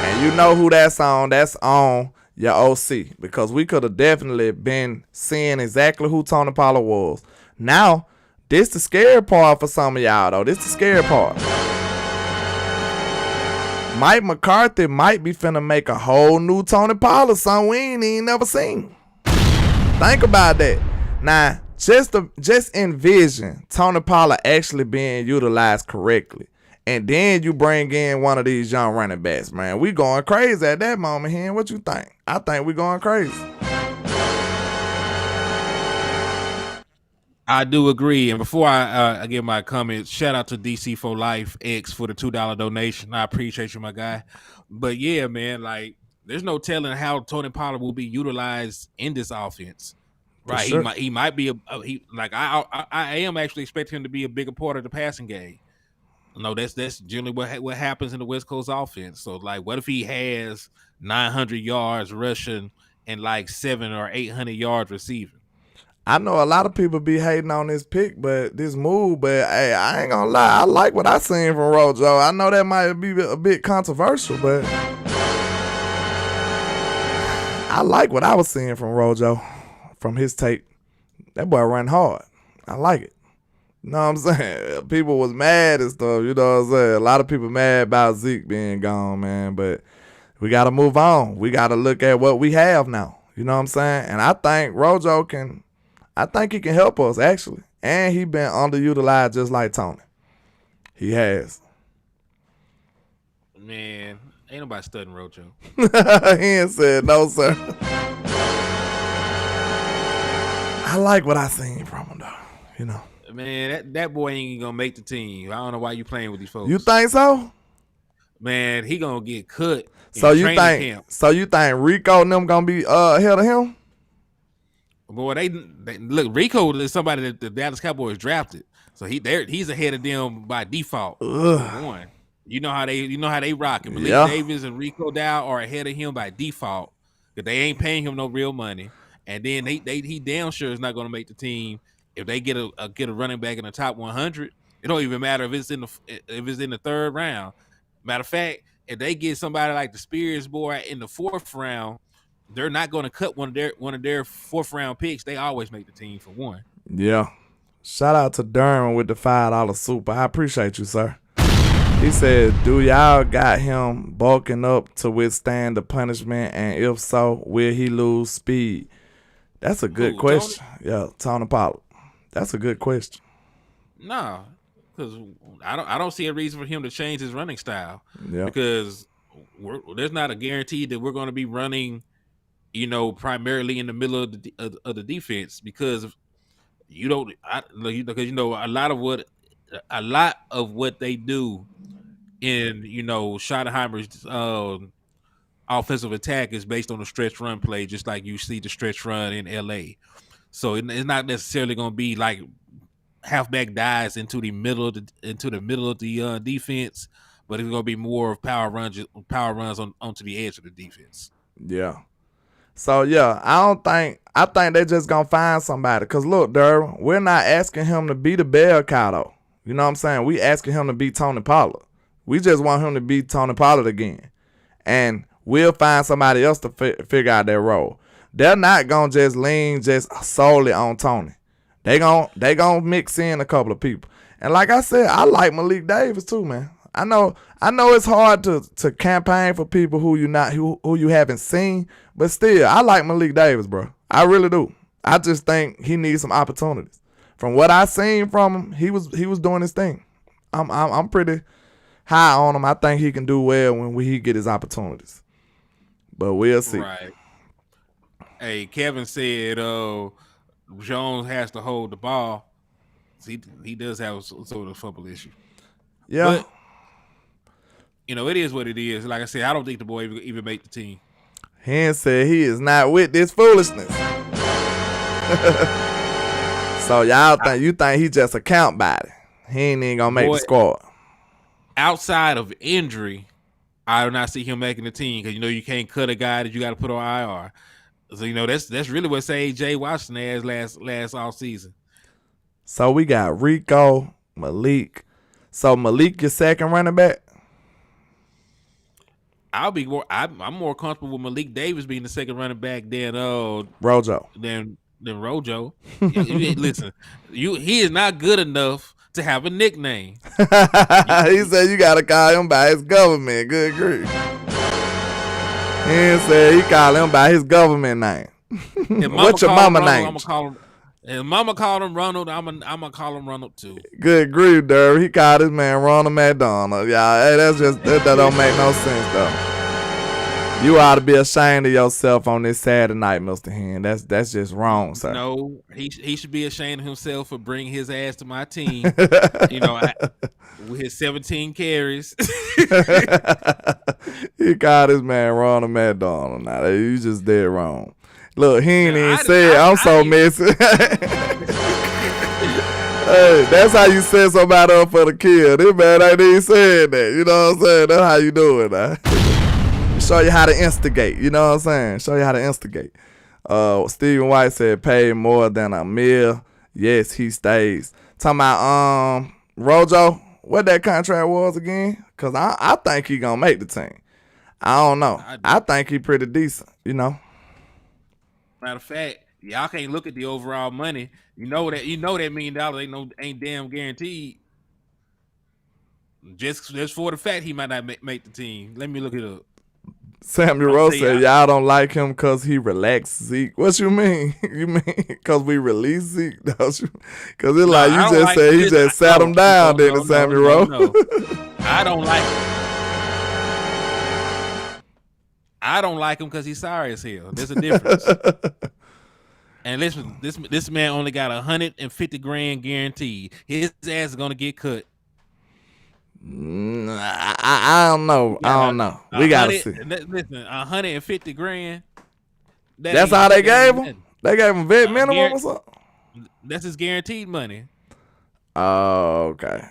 And you know who that's on. That's on your OC. Because we could have definitely been seeing exactly who Tony Pollard was. Now, this the scary part for some of y'all, though. This the scary part. Mike McCarthy might be finna make a whole new Tony Pollard, something we ain't never seen. Think about that. Now, just envision Tony Pollard actually being utilized correctly. And then you bring in one of these young running backs, man. We going crazy at that moment here. What you think? I think we going crazy. I do agree. And before I give my comments, shout out to DC for Life X for the $2 donation. I appreciate you, my guy. But yeah, man, there's no telling how Tony Pollard will be utilized in this offense. Right, sure. He might be I am actually expecting him to be a bigger part of the passing game. No, that's generally what happens in the West Coast offense. So what if he has 900 yards rushing and 700 or 800 yards receiving? I know a lot of people be hating on this pick, this move, but hey, I ain't gonna lie, I like what I seen from Rojo. I know that might be a bit controversial, but I like what I was seeing from Rojo. From his tape, that boy run hard. I like it. You know what I'm saying? People was mad and stuff, you know what I'm saying? A lot of people mad about Zeke being gone, man, but we got to move on. We got to look at what we have now, you know what I'm saying? And I think Rojo he can help us, actually. And he been underutilized just like Tony. He has. Man, ain't nobody studying Rojo. He ain't said no, sir. I like what I seen from him, though, Man, that boy ain't gonna make the team. I don't know why you playing with these folks. You think so? Man, he gonna get cut. So you think Rico and them gonna be ahead of him? Boy, they look. Rico is somebody that the Dallas Cowboys drafted, so he's ahead of them by default. One, you know how they rock him. Malik Davis and Rico Dow are ahead of him by default because they ain't paying him no real money. And then he damn sure is not going to make the team if they get a running back in the top 100. It don't even matter if it's in the 3rd round. Matter of fact, if they get somebody like the Spears boy in the 4th round, they're not going to cut one of their 4th round picks. They always make the team for one. Yeah. Shout out to Durham with the $5 super. I appreciate you, sir. He said, do y'all got him bulking up to withstand the punishment? And if so, will he lose speed? That's a good question. Tony? Yeah, Tony Pollard. That's a good question. Nah, because I don't see a reason for him to change his running style. Yeah. Because there's not a guarantee that we're going to be running, primarily in the middle of the defense, because because a lot of what they do in Schottenheimer's offensive attack is based on the stretch run play, just like you see the stretch run in LA. So it's not necessarily going to be like halfback dives into the middle of the defense, but it's going to be more of power runs onto the edge of the defense. Yeah. So yeah, I think they just gonna find somebody. Cause look, Durr, we're not asking him to be the bell cow though. You know what I'm saying? We asking him to be Tony Pollard. We just want him to be Tony Pollard again, and we'll find somebody else to figure out their role. They're not gonna just lean just solely on Tony. They gonna mix in a couple of people. And like I said, I like Malik Davis too, man. I know it's hard to campaign for people who you haven't seen, but still, I like Malik Davis, bro. I really do. I just think he needs some opportunities. From what I seen from him, he was doing his thing. I'm pretty high on him. I think he can do well when he get his opportunities. But we'll see. Right. Hey, Kevin said Jones has to hold the ball. He does have sort of a fumble issue. Yeah. But, it is what it is. Like I said, I don't think the boy even make the team. Hen said he is not with this foolishness. So you think he just a count body? He ain't even gonna make the squad. Outside of injury, I do not see him making the team because you can't cut a guy that you got to put on IR. So that's really what saved Jay Washington as last off season. So we got Rico, Malik. So Malik, your second running back. I'm more comfortable with Malik Davis being the second running back than Rojo. Than Rojo. Listen, he is not good enough to have a nickname. He said you gotta call him by his government. Good grief. He said he call him by his government name. What's your mama name? I'm gonna call him. And Mama called him Ronald. I'm gonna call him Ronald too. Good grief, Derby. He called his man Ronald McDonald. Y'all, hey, that don't make no sense though. You ought to be ashamed of yourself on this Saturday night, Mr. Hen. That's just wrong, sir. No, he should be ashamed of himself for bringing his ass to my team. With his 17 carries. He called his man Ronald McDonald. Now you just dead wrong. Look, he ain't even said I'm so messy. Hey, that's how you set somebody up for the kill. This man ain't even said that. You know what I'm saying? That's how you do it, man. Show you how to instigate. You know what I'm saying? Show you how to instigate. Stephen White said pay more than $1 million. Yes, he stays. Talking about Rojo, what that contract was again? Because I think he gonna make the team. I don't know. I think he pretty decent, Matter of fact, y'all can't look at the overall money. You know that $1 million ain't damn guaranteed. Just for the fact he might not make the team. Let me look it up. Samuel Rose said y'all don't like him because he relaxed Zeke. What you mean? You mean because we release Zeke? Because it's like you just said he just sat him down, didn't Samuel Rose? No. I don't like him because he's sorry as hell. There's a difference. And listen, this man only got $150,000 guaranteed. His ass is gonna get cut. I don't know. We gotta see. Listen, $150,000. That's how they gave him. They gave him vet minimum or something. That's his guaranteed money. Oh, okay.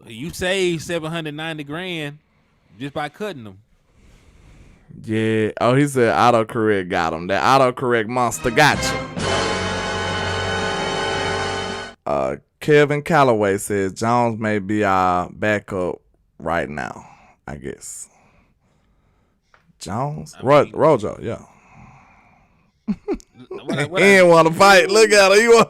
You save $790,000 just by cutting them. Yeah. Oh, he said autocorrect got him. That autocorrect monster got you. Kevin Calloway says Jones may be our backup right now, I guess. Jones? Rojo, yeah. He didn't want to fight. Look at him.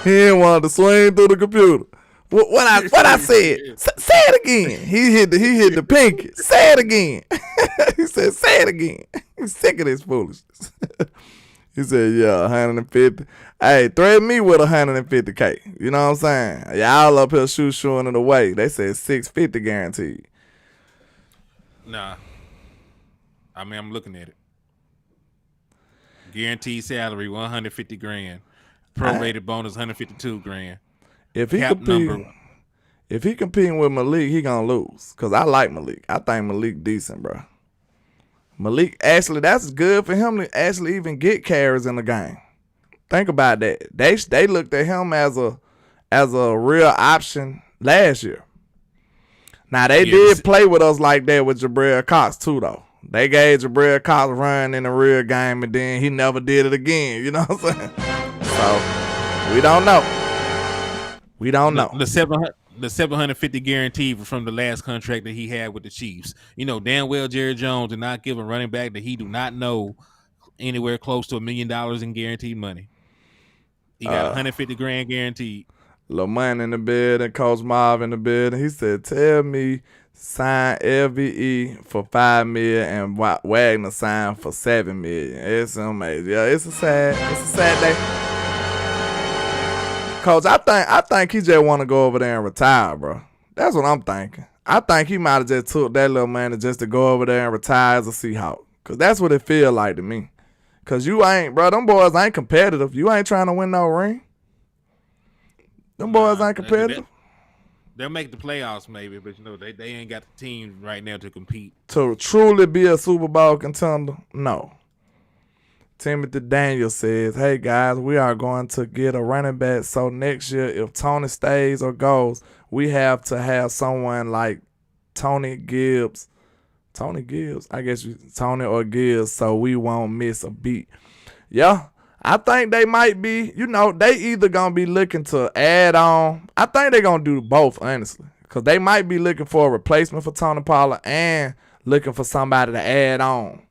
He didn't want to swing through the computer. What I said? Say it again. He hit the pinky. Say it again. He said, say it again. He's sick of this foolishness. He said, yeah, 150. Hey, threaten me with 150K. You know what I'm saying? Y'all up here shooing it away. They said 650 guaranteed. Nah. I mean, I'm looking at it. Guaranteed salary, $150,000. Prorated bonus, $152,000. If he competing with Malik, he gonna lose. Cause I like Malik. I think Malik decent, bro. Malik, actually, that's good for him to actually even get carries in the game. Think about that. They looked at him as a real option last year. Now they did play with us like that with Jabril Cox too, though. They gave Jabril Cox run in the real game, and then he never did it again. You know what I'm saying? So we don't know. We don't know. The 750 guaranteed from the last contract that he had with the Chiefs. You know damn well Jerry Jones did not give a running back that he do not know anywhere close to $1 million in guaranteed money. He got $150,000 guaranteed. Lamont in the bed and Coach Marv in the bed, and he said, "Tell me sign LVE for $5 million and Wagner sign for $7 million." It's amazing. Yeah, it's a sad day. Coach, I think he just want to go over there and retire, bro. That's what I'm thinking. I think he might have just took that little money just to go over there and retire as a Seahawk. Because that's what it feel like to me. Because you ain't, bro, them boys ain't competitive. You ain't trying to win no ring. Them boys ain't competitive. They'll make the playoffs maybe, but you know they ain't got the team right now to compete. To truly be a Super Bowl contender, no. Timothy Daniel says, "Hey guys, we are going to get a running back. So next year, if Tony stays or goes, we have to have someone like Tony Gibbs. Tony Gibbs, I guess Tony or Gibbs, so we won't miss a beat." Yeah, I think they might be. You know, they either gonna be looking to add on. I think they're gonna do both, honestly, because they might be looking for a replacement for Tony Pollard and looking for somebody to add on.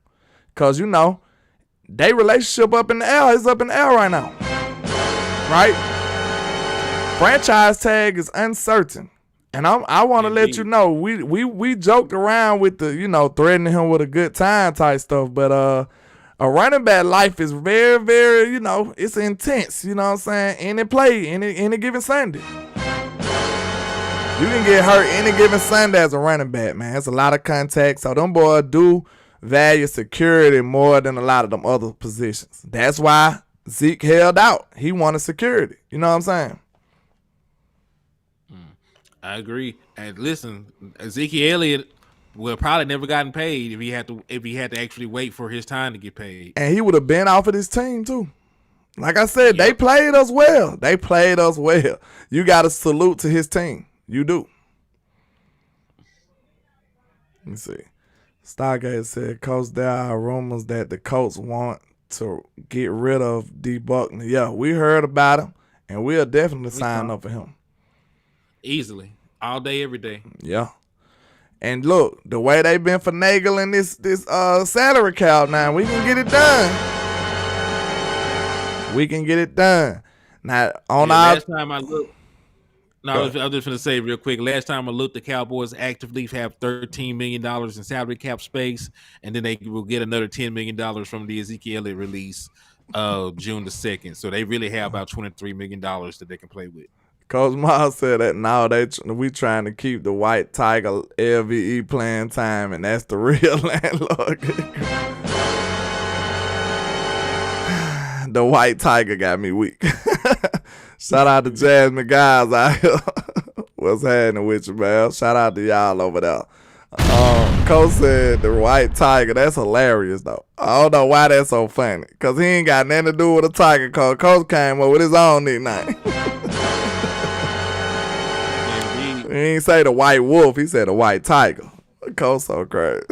Because you know. They relationship up in the air is up in the air right now. Right? Franchise tag is uncertain. And I want to let you know, we joked around with the, you know, threatening him with a good time type stuff, but a running back life is very, very, you know, it's intense, you know what I'm saying? Any play, any given Sunday. You can get hurt any given Sunday as a running back, man. It's a lot of contact. So them boys do value security more than a lot of them other positions. That's why Zeke held out. He wanted security. You know what I'm saying? I agree. And listen, Ezekiel Elliott would probably never gotten paid if he had to actually wait for his time to get paid. And he would have been off of this team too. Like I said, They played us well. You got to salute to his team. You do. Let me see. Stargate said, "Coach, there are rumors that the Colts want to get rid of D. Buckner." Yeah, we heard about him, and we'll definitely sign up for him. Easily. All day, every day. Yeah. And look, the way they've been finagling this salary cap now, we can get it done. We can get it done. Now, last time I looked, I was just going to say real quick. Last time I looked, the Cowboys actively have $13 million in salary cap space, and then they will get another $10 million from the Ezekiel Elliott release June the 2nd. So they really have about $23 million that they can play with. Coach Miles said that now we trying to keep the White Tiger LVE playing time, and that's the real landlord. The White Tiger got me weak. Shout out to Jasmine guys out here. What's happening with you, man? Shout out to y'all over there. Coach said the White Tiger. That's hilarious, though. I don't know why that's so funny. Because he ain't got nothing to do with a tiger. Because Coach came up with his own nickname. He ain't say the White Wolf. He said the White Tiger. Coach so crazy.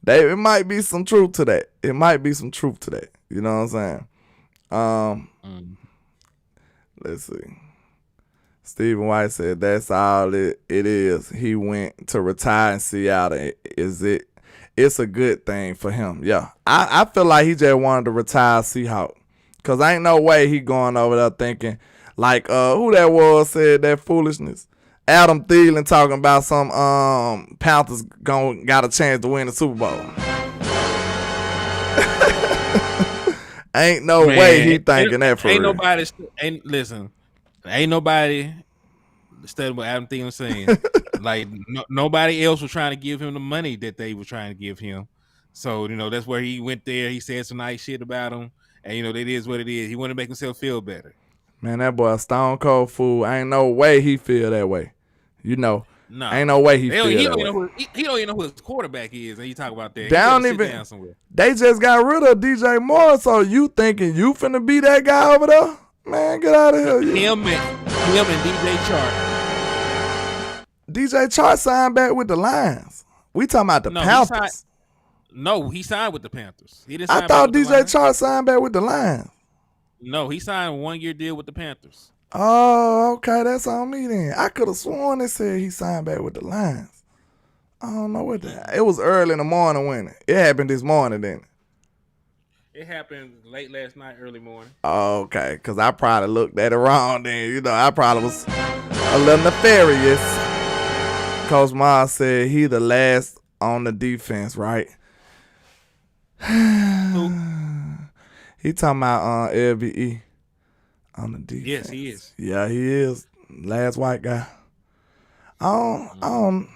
It might be some truth to that. You know what I'm saying? Let's see. Stephen White said that's all it is. He went to retire in Seattle. It's a good thing for him. Yeah. I feel like he just wanted to retire Seahawk. Cause ain't no way he going over there thinking like who that was said that foolishness. Adam Thielen talking about some Panthers got a chance to win the Super Bowl. Ain't no way he thinking that for real. Ain't nobody studying what Adam Thielen saying. Like nobody else was trying to give him the money that they were trying to give him. So that's where he went there. He said some nice shit about him, and it is what it is. He wanted to make himself feel better. Man, that boy a stone cold fool. Ain't no way he feel that way. No. Ain't no way he feel that way. He don't even know who his quarterback is, and you talk about that. They don't even. They just got rid of DJ Moore, so you thinking you finna be that guy over there? Man, get out of here. Him and DJ Chark. DJ Chark signed back with the Lions. We talking about the Panthers. He signed with the Panthers. I thought DJ Chark signed back with the Lions. No, he signed a 1-year deal with the Panthers. Oh, okay, that's on me then. I could have sworn it said he signed back with the Lions. I don't know what that. It was early in the morning when it happened this morning, didn't it? It happened late last night, early morning. Oh, okay, because I probably looked at it wrong then. I probably was a little nefarious. Coach Miles said he the last on the defense, right? Who? He talking about LVE on the defense. Yes, he is. Yeah, he is. Last white guy. I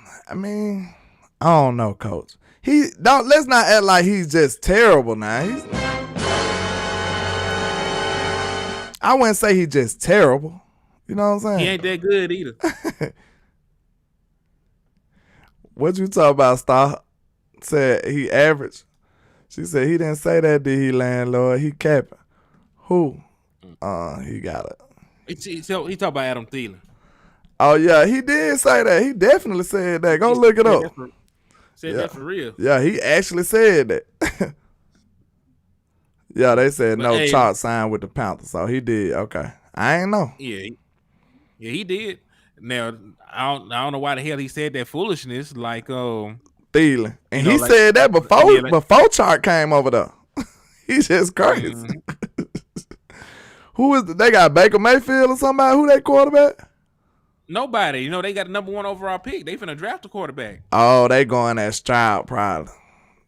don't know, Coach. Let's not act like he's just terrible now. I wouldn't say he's just terrible. You know what I'm saying? He ain't that good either. What you talk about, Star? Said he average. She said he didn't say that, did he, landlord? He capping. Who? He got it. He talked about Adam Thielen. Oh, yeah, he did say that. He definitely said that. Go look it up. That for real. Yeah, he actually said that. Yeah, they said Chark signed with the Panthers, so he did. Okay. I ain't know. Yeah, he did. Now, I don't know why the hell he said that foolishness, like Thielen. And he said that before Chark came over there. He's just crazy. Who is they got Baker Mayfield or somebody? Who that quarterback? Nobody. They got the number 1 overall pick. They finna draft a quarterback. Oh, they going that Stroud probably.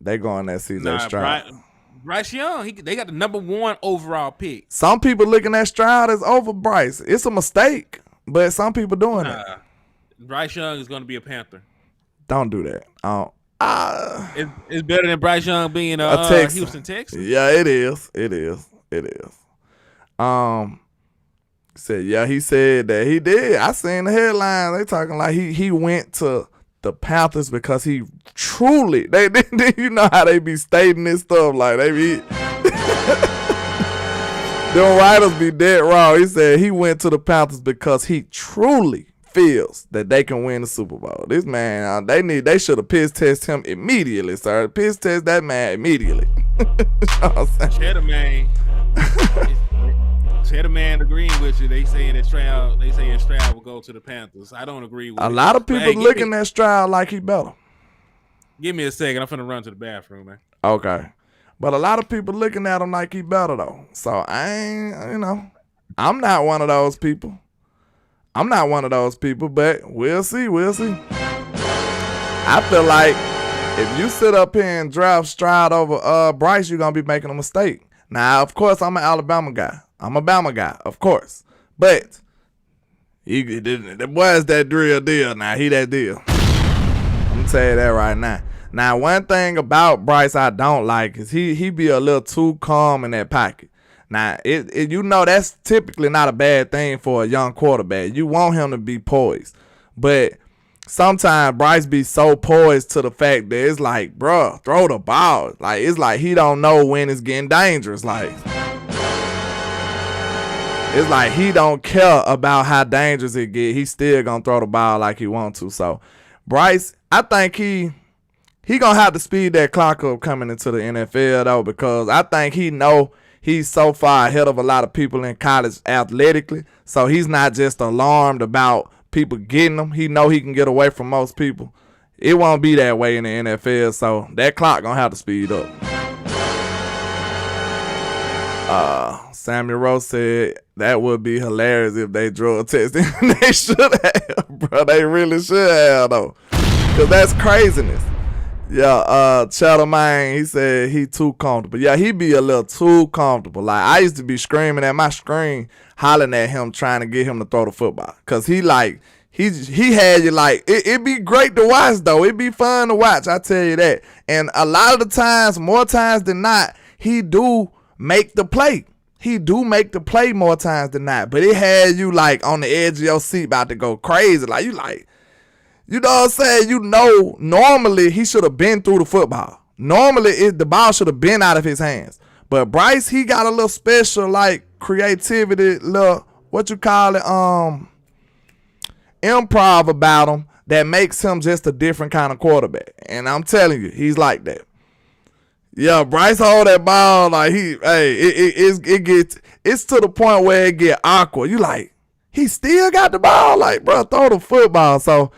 They going that CJ Stroud. Bryce Young. They got the number 1 overall pick. Some people looking at Stroud as over Bryce. It's a mistake, but some people doing it. Bryce Young is going to be a Panther. Don't do that. It's better than Bryce Young being a Houston Texan. Yeah, it is. He said that he did. I seen the headline. They talking like he went to the Panthers because he truly they you know how they be stating this stuff like they be them writers be dead wrong. He said he went to the Panthers because he truly feels that they can win the Super Bowl. This man, they should have piss test him immediately, sir. Piss test that man immediately. Cheddar man agreeing with you. They saying Stroud will go to the Panthers. I don't agree with a lot of people looking at Stroud like he better. Give me a second. I'm finna run to the bathroom, man. Okay. But a lot of people looking at him like he better though. So I ain't, I'm not one of those people. But we'll see. I feel like if you sit up here and draft Stroud over Bryce, you're gonna be making a mistake. Now, of course, I'm an Alabama guy. I'm a Bama guy, of course. But the boy's that real deal now. He that deal. I'm gonna tell you that right now. Now, one thing about Bryce I don't like is he be a little too calm in that pocket. Now, that's typically not a bad thing for a young quarterback. You want him to be poised. But sometimes Bryce be so poised to the fact that it's like, bruh, throw the ball. Like, it's like he don't know when it's getting dangerous. Like, it's like he don't care about how dangerous it get. He still gonna throw the ball like he want to. So, Bryce, I think he gonna have to speed that clock up coming into the NFL, though, because I think he know he's so far ahead of a lot of people in college athletically. So he's not just alarmed about people getting him. He know he can get away from most people. It won't be that way in the NFL, so that clock gonna have to speed up. Samuel Rose said that would be hilarious if they drug tested. They should have, bro. They really should have, though. Because that's craziness. Yeah, Cheddar Man, he said he too comfortable. Yeah, he be a little too comfortable. Like, I used to be screaming at my screen, hollering at him, trying to get him to throw the football. Because he had you like, it be great to watch, though. It be fun to watch, I tell you that. And a lot of the times, more times than not, he do make the play. He do make the play more times than not. But it had you, like, on the edge of your seat about to go crazy. Like, you like, you know what I'm saying? You know, normally he should have been through the football. Normally the ball should have been out of his hands. But Bryce, he got a little special, like, creativity, little, what you call it, improv about him that makes him just a different kind of quarterback. And I'm telling you, he's like that. Yeah, Bryce hold that ball like it's to the point where it get awkward. You like, he still got the ball, like, bro, throw the football. So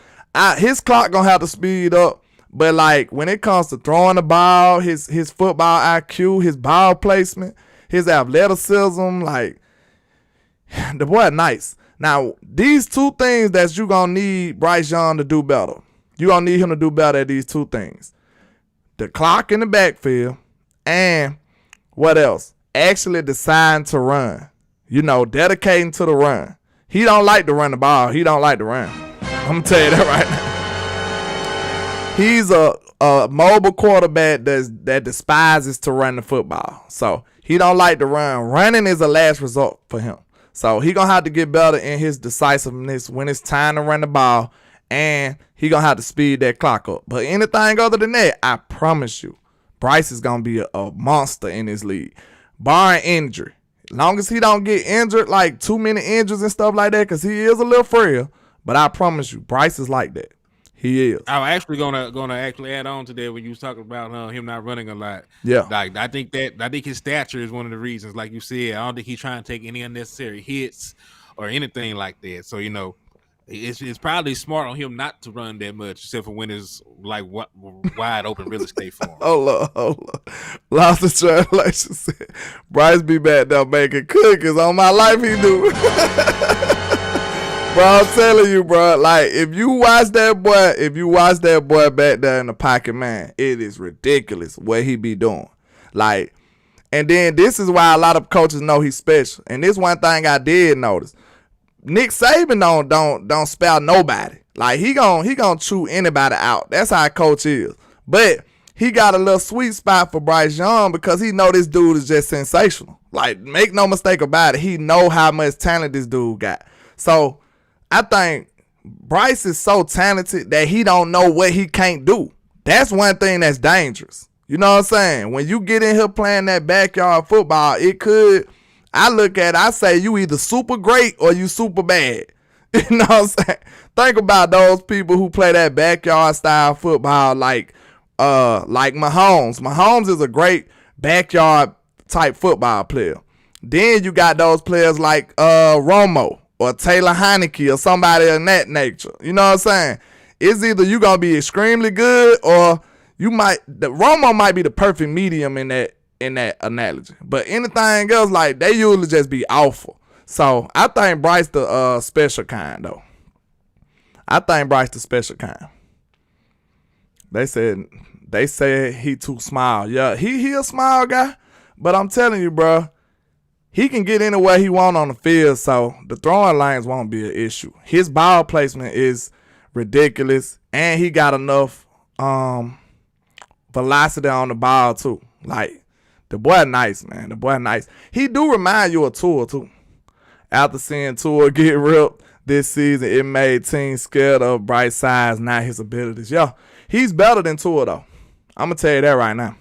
his clock gonna have to speed up. But like when it comes to throwing the ball, his football IQ, his ball placement, his athleticism, like, the boy nice. Now, these two things that you gonna need Bryce Young to do better. You gonna need him to do better at these two things. The clock in the backfield, and what else? Actually deciding to run. You know, dedicating to the run. He don't like to run the ball. He don't like to run. I'm going to tell you that right now. He's a mobile quarterback that despises to run the football. So, he don't like to run. Running is a last resort for him. So, he going to have to get better in his decisiveness when it's time to run the ball. And he going to have to speed that clock up. But anything other than that, I promise you, Bryce is going to be a monster in this league. Barring injury. As long as he don't get injured, like too many injuries and stuff like that, because he is a little frail. But I promise you, Bryce is like that. He is. I'm actually gonna actually add on to that when you was talking about him not running a lot. Yeah. Like I think his stature is one of the reasons. Like you said, I don't think he's trying to take any unnecessary hits or anything like that. So, you know, it's probably smart on him not to run that much, except for when it's like wide open real estate for him. Hold up. Lost the translation. Said, Bryce be back there making cookies. On my life, he do. Bro, I'm telling you, bro. Like, if you watch that boy back there in the pocket, man, it is ridiculous what he be doing. Like, and then this is why a lot of coaches know he's special. And this one thing I did notice. Nick Saban don't spell nobody. Like, he gon' chew anybody out. That's how a coach is. But he got a little sweet spot for Bryce Young because he know this dude is just sensational. Like, make no mistake about it. He know how much talent this dude got. So, I think Bryce is so talented that he don't know what he can't do. That's one thing that's dangerous. You know what I'm saying? When you get in here playing that backyard football, it could... I look at it, I say you either super great or you super bad. You know what I'm saying? Think about those people who play that backyard style football like Mahomes. Mahomes is a great backyard type football player. Then you got those players like Romo or Taylor Heineke or somebody of that nature. You know what I'm saying? It's either you gonna be extremely good or Romo might be the perfect medium in that analogy. But anything else, like, they usually just be awful. So I think Bryce the special kind, though. I think Bryce the special kind. They said he too small. Yeah, he a small guy, but I'm telling you, bro, he can get anywhere he want on the field, so the throwing lanes won't be an issue. His ball placement is ridiculous, and he got enough velocity on the ball too. Like, the boy nice, man. The boy nice. He do remind you of Tua, too. After seeing Tua get ripped this season, it made teams scared of Bryce's size, not his abilities. Yo, he's better than Tua, though. I'm going to tell you that right now.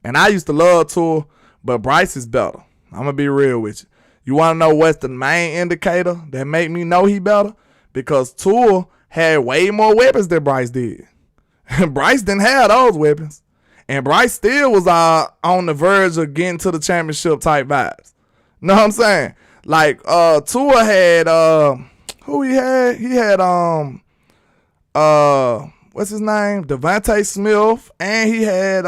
And I used to love Tua, but Bryce is better. I'm going to be real with you. You want to know what's the main indicator that make me know he better? Because Tua had way more weapons than Bryce did. Bryce didn't have those weapons. And Bryce still was on the verge of getting to the championship type vibes. Know what I'm saying? Like, Tua had, who he had? He had, what's his name? Devontae Smith. And he had,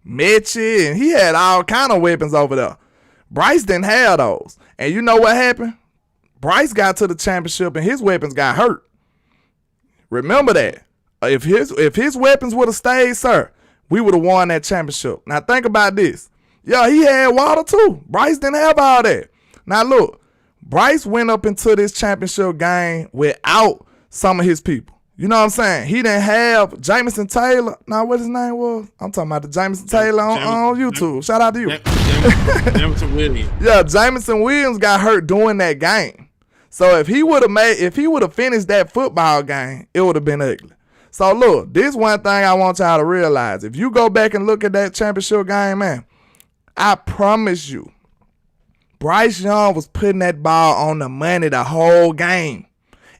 Mitchie. And he had all kind of weapons over there. Bryce didn't have those. And you know what happened? Bryce got to the championship and his weapons got hurt. Remember that. If his weapons would have stayed, sir, we would have won that championship. Now think about this. Yeah, he had water too. Bryce didn't have all that. Now look, Bryce went up into this championship game without some of his people. You know what I'm saying? He didn't have Jamison Taylor. Now, what his name was? I'm talking about the Jamison Taylor on YouTube. Shout out to you. Jamison Williams. Yeah, Jamison Williams got hurt during that game. So if he would have finished that football game, it would have been ugly. So look, this one thing I want y'all to realize. If you go back and look at that championship game, man, I promise you, Bryce Young was putting that ball on the money the whole game.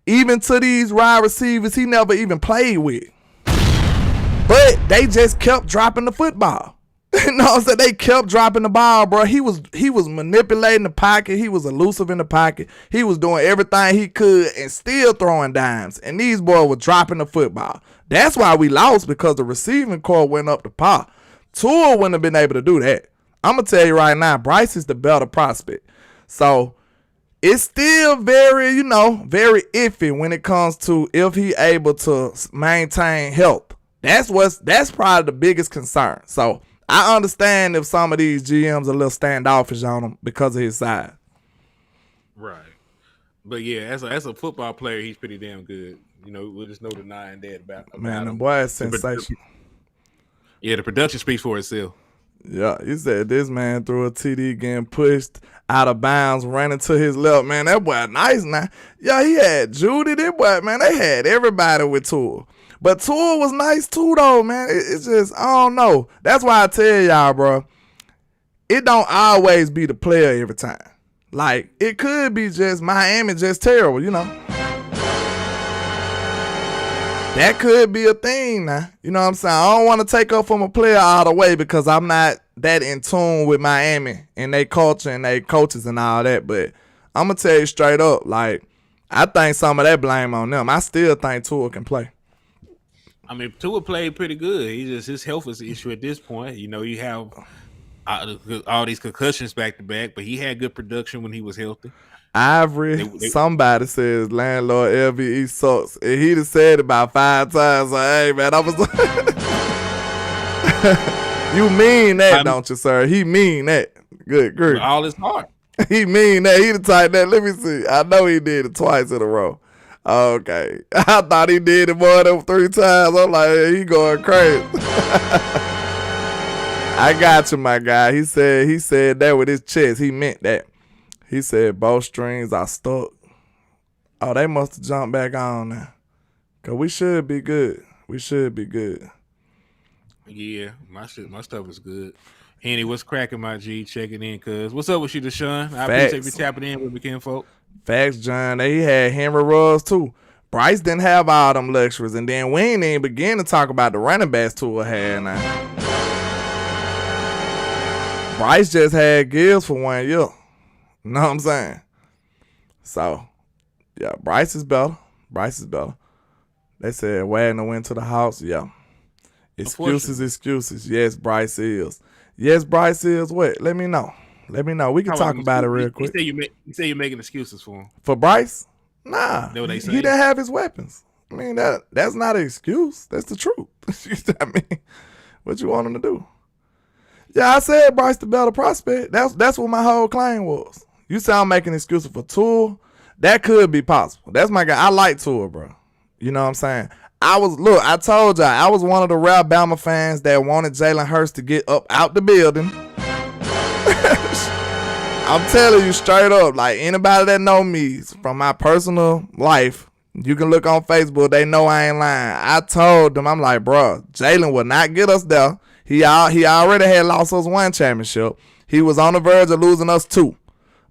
Even to these wide receivers he never even played with. But they just kept dropping the football. You know what I'm saying? They kept dropping the ball, bro. He was manipulating the pocket. He was elusive in the pocket. He was doing everything he could and still throwing dimes. And these boys were dropping the football. That's why we lost, because the receiving core went up to par. Tua wouldn't have been able to do that. I'm going to tell you right now, Bryce is the better prospect. So it's still very, very iffy when it comes to if he able to maintain health. That's probably the biggest concern. So I understand if some of these GMs are a little standoffish on him because of his size. Right. But yeah, as a football player, he's pretty damn good. There's no denying that about Man, the him. boy is sensational. Yeah, the production speaks for itself. Yeah, he said this man threw a TD getting pushed out of bounds, running to his left. Man, that boy nice now. Yeah, he had Judy. That boy, man, they had everybody with Tua. But Tua was nice too, though, man. It's just, I don't know. That's why I tell y'all, bro, it don't always be the player every time. Like, it could be just Miami just terrible, That could be a thing now. You know what I'm saying? I don't want to take up from a player all the way because I'm not that in tune with Miami and their culture and their coaches and all that. But I'm going to tell you straight up, like, I think some of that blame on them. I still think Tua can play. I mean, Tua played pretty good. His health is an issue at this point. You have all these concussions back to back, but he had good production when he was healthy. Somebody says landlord LVE sucks, and he done said it about 5 times. Like, hey man, I was. You mean that, don't you, sir? He mean that. Good grief. All his heart. He mean that. He the type that. Let me see. I know he did it twice in a row. Okay, I thought he did it more than 3 times. I'm like, hey, he going crazy. I got you, my guy. He said that with his chest. He meant that. He said both strings are stuck. Oh, they must have jumped back on now. Cause we should be good. Yeah, my stuff is good. Henny, what's cracking, my G? Checking in, cuz. What's up with you, Deshaun? I appreciate you tapping in with McKinnon folk. Facts, John. He had Henry Ruggs too. Bryce didn't have all them luxuries, and then we ain't even begin to talk about the running backs Tua had now. Bryce just had Gibbs for 1 year. You know what I'm saying? So, yeah, Bryce is better. They said Wagner went to the house. Yeah. Excuses. Yes, Bryce is. What? Let me know. We can talk about it real quick. You say you're making excuses for him. For Bryce? Nah. Know what they say? He didn't have his weapons. I mean, that's not an excuse. That's the truth. I mean, what you want him to do? Yeah, I said Bryce the better prospect. That's what my whole claim was. You say I'm making excuses for Tua. That could be possible. That's my guy. I like Tua, bro. You know what I'm saying? I told y'all, I was one of the rare Bama fans that wanted Jalen Hurts to get up out the building. I'm telling you straight up, like anybody that know me from my personal life, you can look on Facebook, they know I ain't lying. I told them, I'm like, bro, Jalen will not get us there. He already had lost us 1 championship. He was on the verge of losing us 2.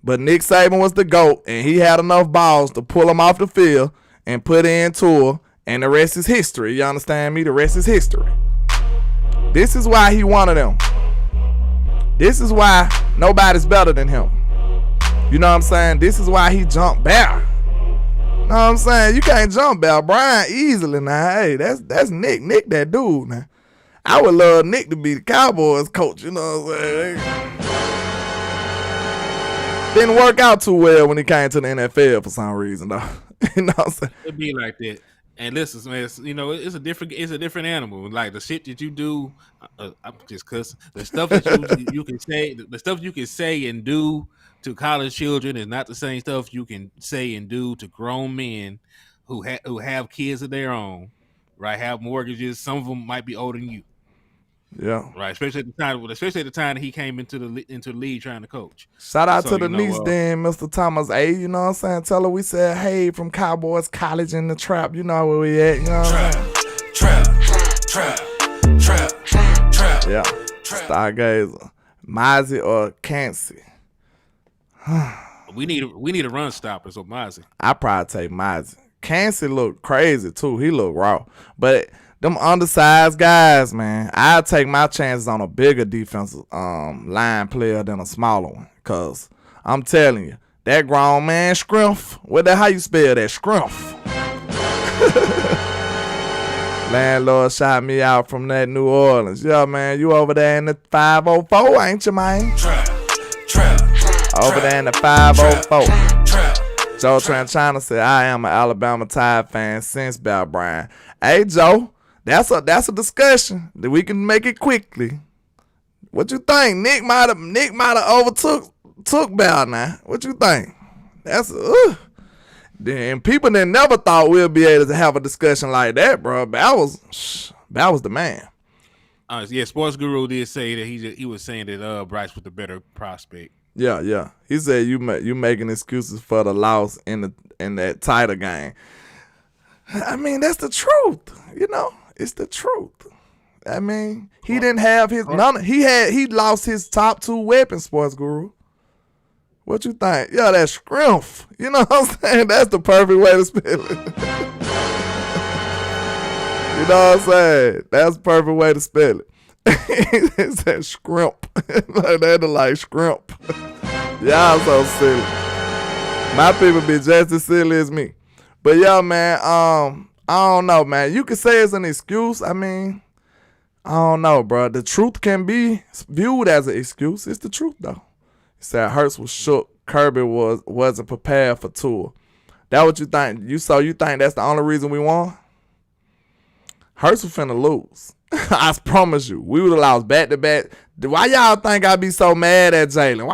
But Nick Saban was the GOAT, and he had enough balls to pull him off the field and put in Tua, and the rest is history. You understand me? The rest is history. This is why he wanted them. This is why nobody's better than him. You know what I'm saying? This is why he jumped Bear. You know what I'm saying? You can't jump Bear Bryant easily now. Hey, that's Nick. Nick that dude now. I would love Nick to be the Cowboys coach. You know what I'm saying? Didn't work out too well when he came to the NFL for some reason, though. You know what I'm saying? It be like that. And listen, man, it's a different animal. Like the shit that you do, I'm just cussing. The stuff that you can say, the stuff you can say and do to college children is not the same stuff you can say and do to grown men who have kids of their own, right? Have mortgages. Some of them might be older than you. Yeah. Right, especially at the time that he came into the league trying to coach. Shout out to the niece then, Mr. Thomas A. You know what I'm saying? Tell her we said hey from Cowboys College in the trap. You know where we at. You know what I'm saying? Trap. Yeah. Stargazer. Mozzie or Cansey. we need a run stopper, so Mozzie. I probably take Mozzie. Cansey look crazy too. He look raw. But them undersized guys, man, I'll take my chances on a bigger defensive line player than a smaller one. Cause I'm telling you, that grown man Scrimp, how you spell that? Scrimp. Landlord shot me out from that New Orleans. Yeah, man, you over there in the 504, ain't you, man? Over there in the 504. Joe Tranchina said, I am an Alabama Tide fan since Bell Bryant. Hey, Joe. That's a discussion that we can make it quickly. What you think? Nick might have overtook Bell now. What you think? That's Then people that never thought we'll be able to have a discussion like that, bro. Bell was the man. Yeah, Sports Guru did say that he was saying that Bryce was the better prospect. Yeah. He said you making excuses for the loss in that title game. I mean, that's the truth, you know. It's the truth. I mean, he didn't have his he lost his top two weapons, Sports Guru. What you think? Yeah, that's Scrimp. You know what I'm saying? That's the perfect way to spell it. You know what I'm saying? That's the perfect way to spell it. It says Scrimp. They're like Scrimp. Y'all so silly. My people be just as silly as me. But yeah, man, I don't know, man. You could say it's an excuse. I mean, I don't know, bro. The truth can be viewed as an excuse. It's the truth, though. He said Hurts was shook. Kirby wasn't prepared for Tua. That what you think? You think that's the only reason we won? Hurts was finna lose. I promise you. We would have lost back-to-back. Why y'all think I be so mad at Jalen?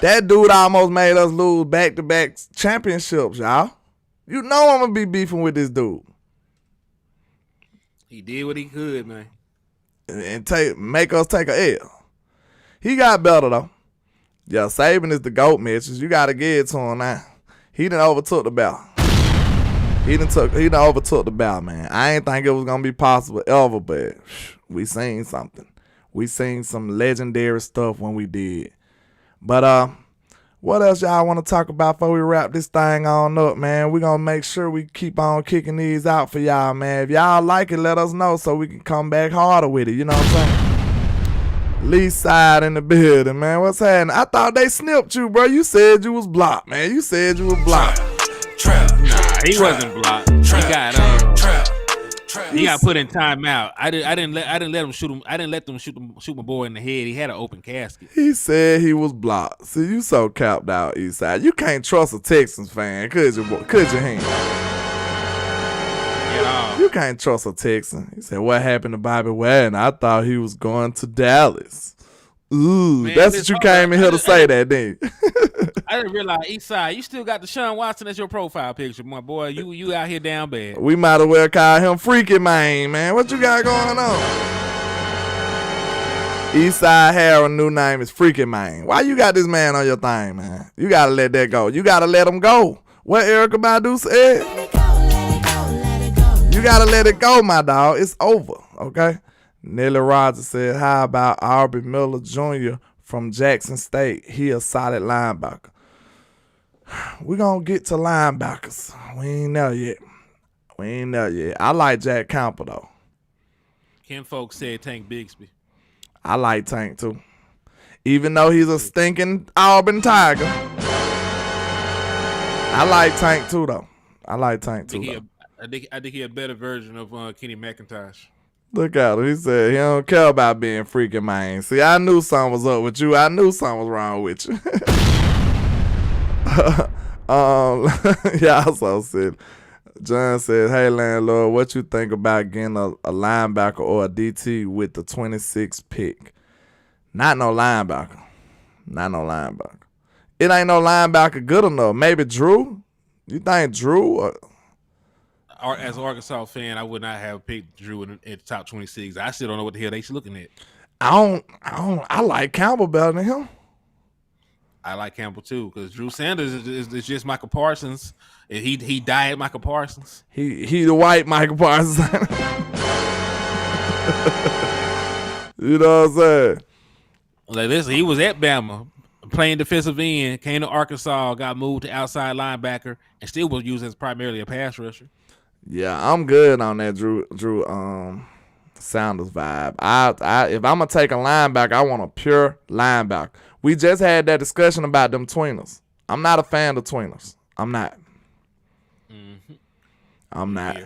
That dude almost made us lose back-to-back championships, y'all. You know I'm going to be beefing with this dude. He did what he could, man. And make us take a L. He got better, though. Yeah, Saban is the GOAT, Mitches. You got to give it to him now. He done overtook the belt. He done overtook the belt, man. I ain't think it was going to be possible ever, but we seen something. We seen some legendary stuff when we did. But what else y'all want to talk about before we wrap this thing on up, man? We're going to make sure we keep on kicking these out for y'all, man. If y'all like it, let us know so we can come back harder with it. You know what I'm saying? Lee side in the building, man. What's happening? I thought they snipped you, bro. You said you was blocked, man. You said you was blocked. Nah, he wasn't blocked. He got put in timeout. I didn't let him shoot him. I didn't let them shoot my boy in the head. He had an open casket. He said he was blocked. See, you so capped out, Eastside. You can't trust a Texans fan, could you, Hand? You can't trust a Texan. He said, what happened to Bobby Wagner? I thought he was going to Dallas. Ooh, man, that's what you came in here to say that, didn't you? I didn't realize, Eastside, you still got Deshaun Watson as your profile picture, my boy. You out here down bad. We might as well call him Freaky Man. What you got going on? Eastside Harold, new name is Freaky Man. Why you got this man on your thing, man? You got to let that go. You got to let him go. What Erykah Badu said? You got to let it go, my dog. It's over, okay? Nelly Rogers said, how about Aubrey Miller Jr. from Jackson State? He a solid linebacker. We're going to get to linebackers. We ain't there yet. I like Jack Campbell, though. Ken Folks said Tank Bigsby. I like Tank, too. Even though he's a stinking Auburn Tiger. I like Tank, too, though. I think he a better version of Kenny McIntosh. Look at him. He said he don't care about being freaking man. See, I knew something was up with you. I knew something was wrong with you. Yeah, so silly. John says, hey, landlord, what you think about getting a linebacker or a DT with the 26th pick? Not no linebacker. Not no linebacker. It ain't no linebacker good enough. Maybe Drew? You think Drew? As an Arkansas fan, I would not have picked Drew in the top 26. I still don't know what the hell they looking at. I like Campbell better than him. I like Campbell too, because Drew Sanders is just Michael Parsons. He died Michael Parsons. He the white Michael Parsons. You know what I'm saying? Like this, he was at Bama playing defensive end, came to Arkansas, got moved to outside linebacker, and still was used as primarily a pass rusher. Yeah, I'm good on that Drew Sanders vibe. If I'm gonna take a linebacker, I want a pure linebacker. We just had that discussion about them tweeners. I'm not a fan of tweeners. I'm not. Mm-hmm. I'm not. Yeah.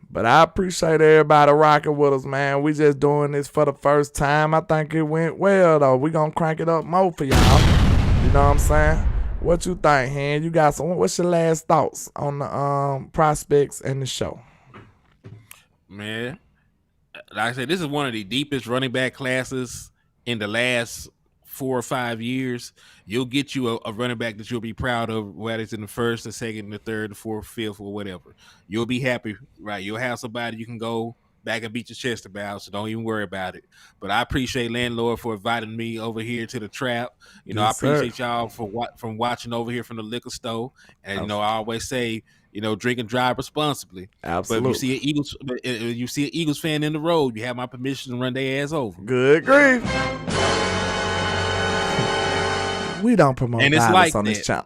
But I appreciate everybody rocking with us, man. We just doing this for the first time. I think it went well, though. We gonna crank it up more for y'all. You know what I'm saying? What you think, Hen? You got some? What's your last thoughts on the prospects and the show? Man, like I said, this is one of the deepest running back classes in the last 4 or 5 years. You'll get you a running back that you'll be proud of, whether it's in the first, the second, the third, the fourth, fifth, or whatever. You'll be happy, right? You'll have somebody you can go back and beat your chest about, so don't even worry about it. But I appreciate Landlord for inviting me over here to the trap. You know, Yes, I appreciate y'all from watching over here from the liquor store. And you know, I always say, you know, drink and drive responsibly. Absolutely. But if you see an Eagles fan in the road, you have my permission to run their ass over. Good grief. We don't promote violence like on this channel.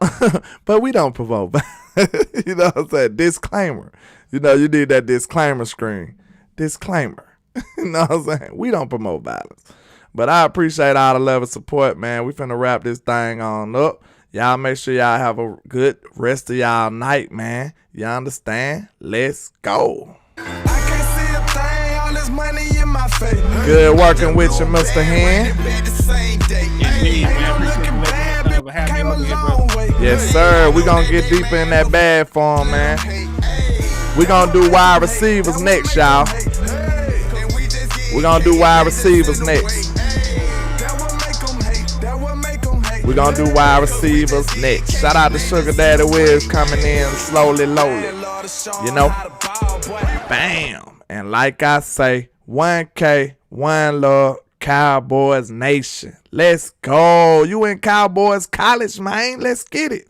But we don't promote violence. You know what I'm saying? Disclaimer. You know, you need that disclaimer screen. Disclaimer. You know what I'm saying? We don't promote violence. But I appreciate all the love and support, man. We finna wrap this thing on up. Y'all make sure y'all have a good rest of y'all night, man. You understand? Let's go. I can't see a thing, all this money in my face. Good working with you, Mr. Hen. Yes, sir. We gonna get deeper in that bag for him, man. We gonna do wide receivers next, y'all. We gonna do wide receivers next. We gonna do wide receivers next. Shout out to Sugar Daddy Wiz coming in slowly, lowly. You know? Bam. And like I say, 1K, one love, Cowboys Nation. Let's go. You in Cowboys college, man. Let's get it.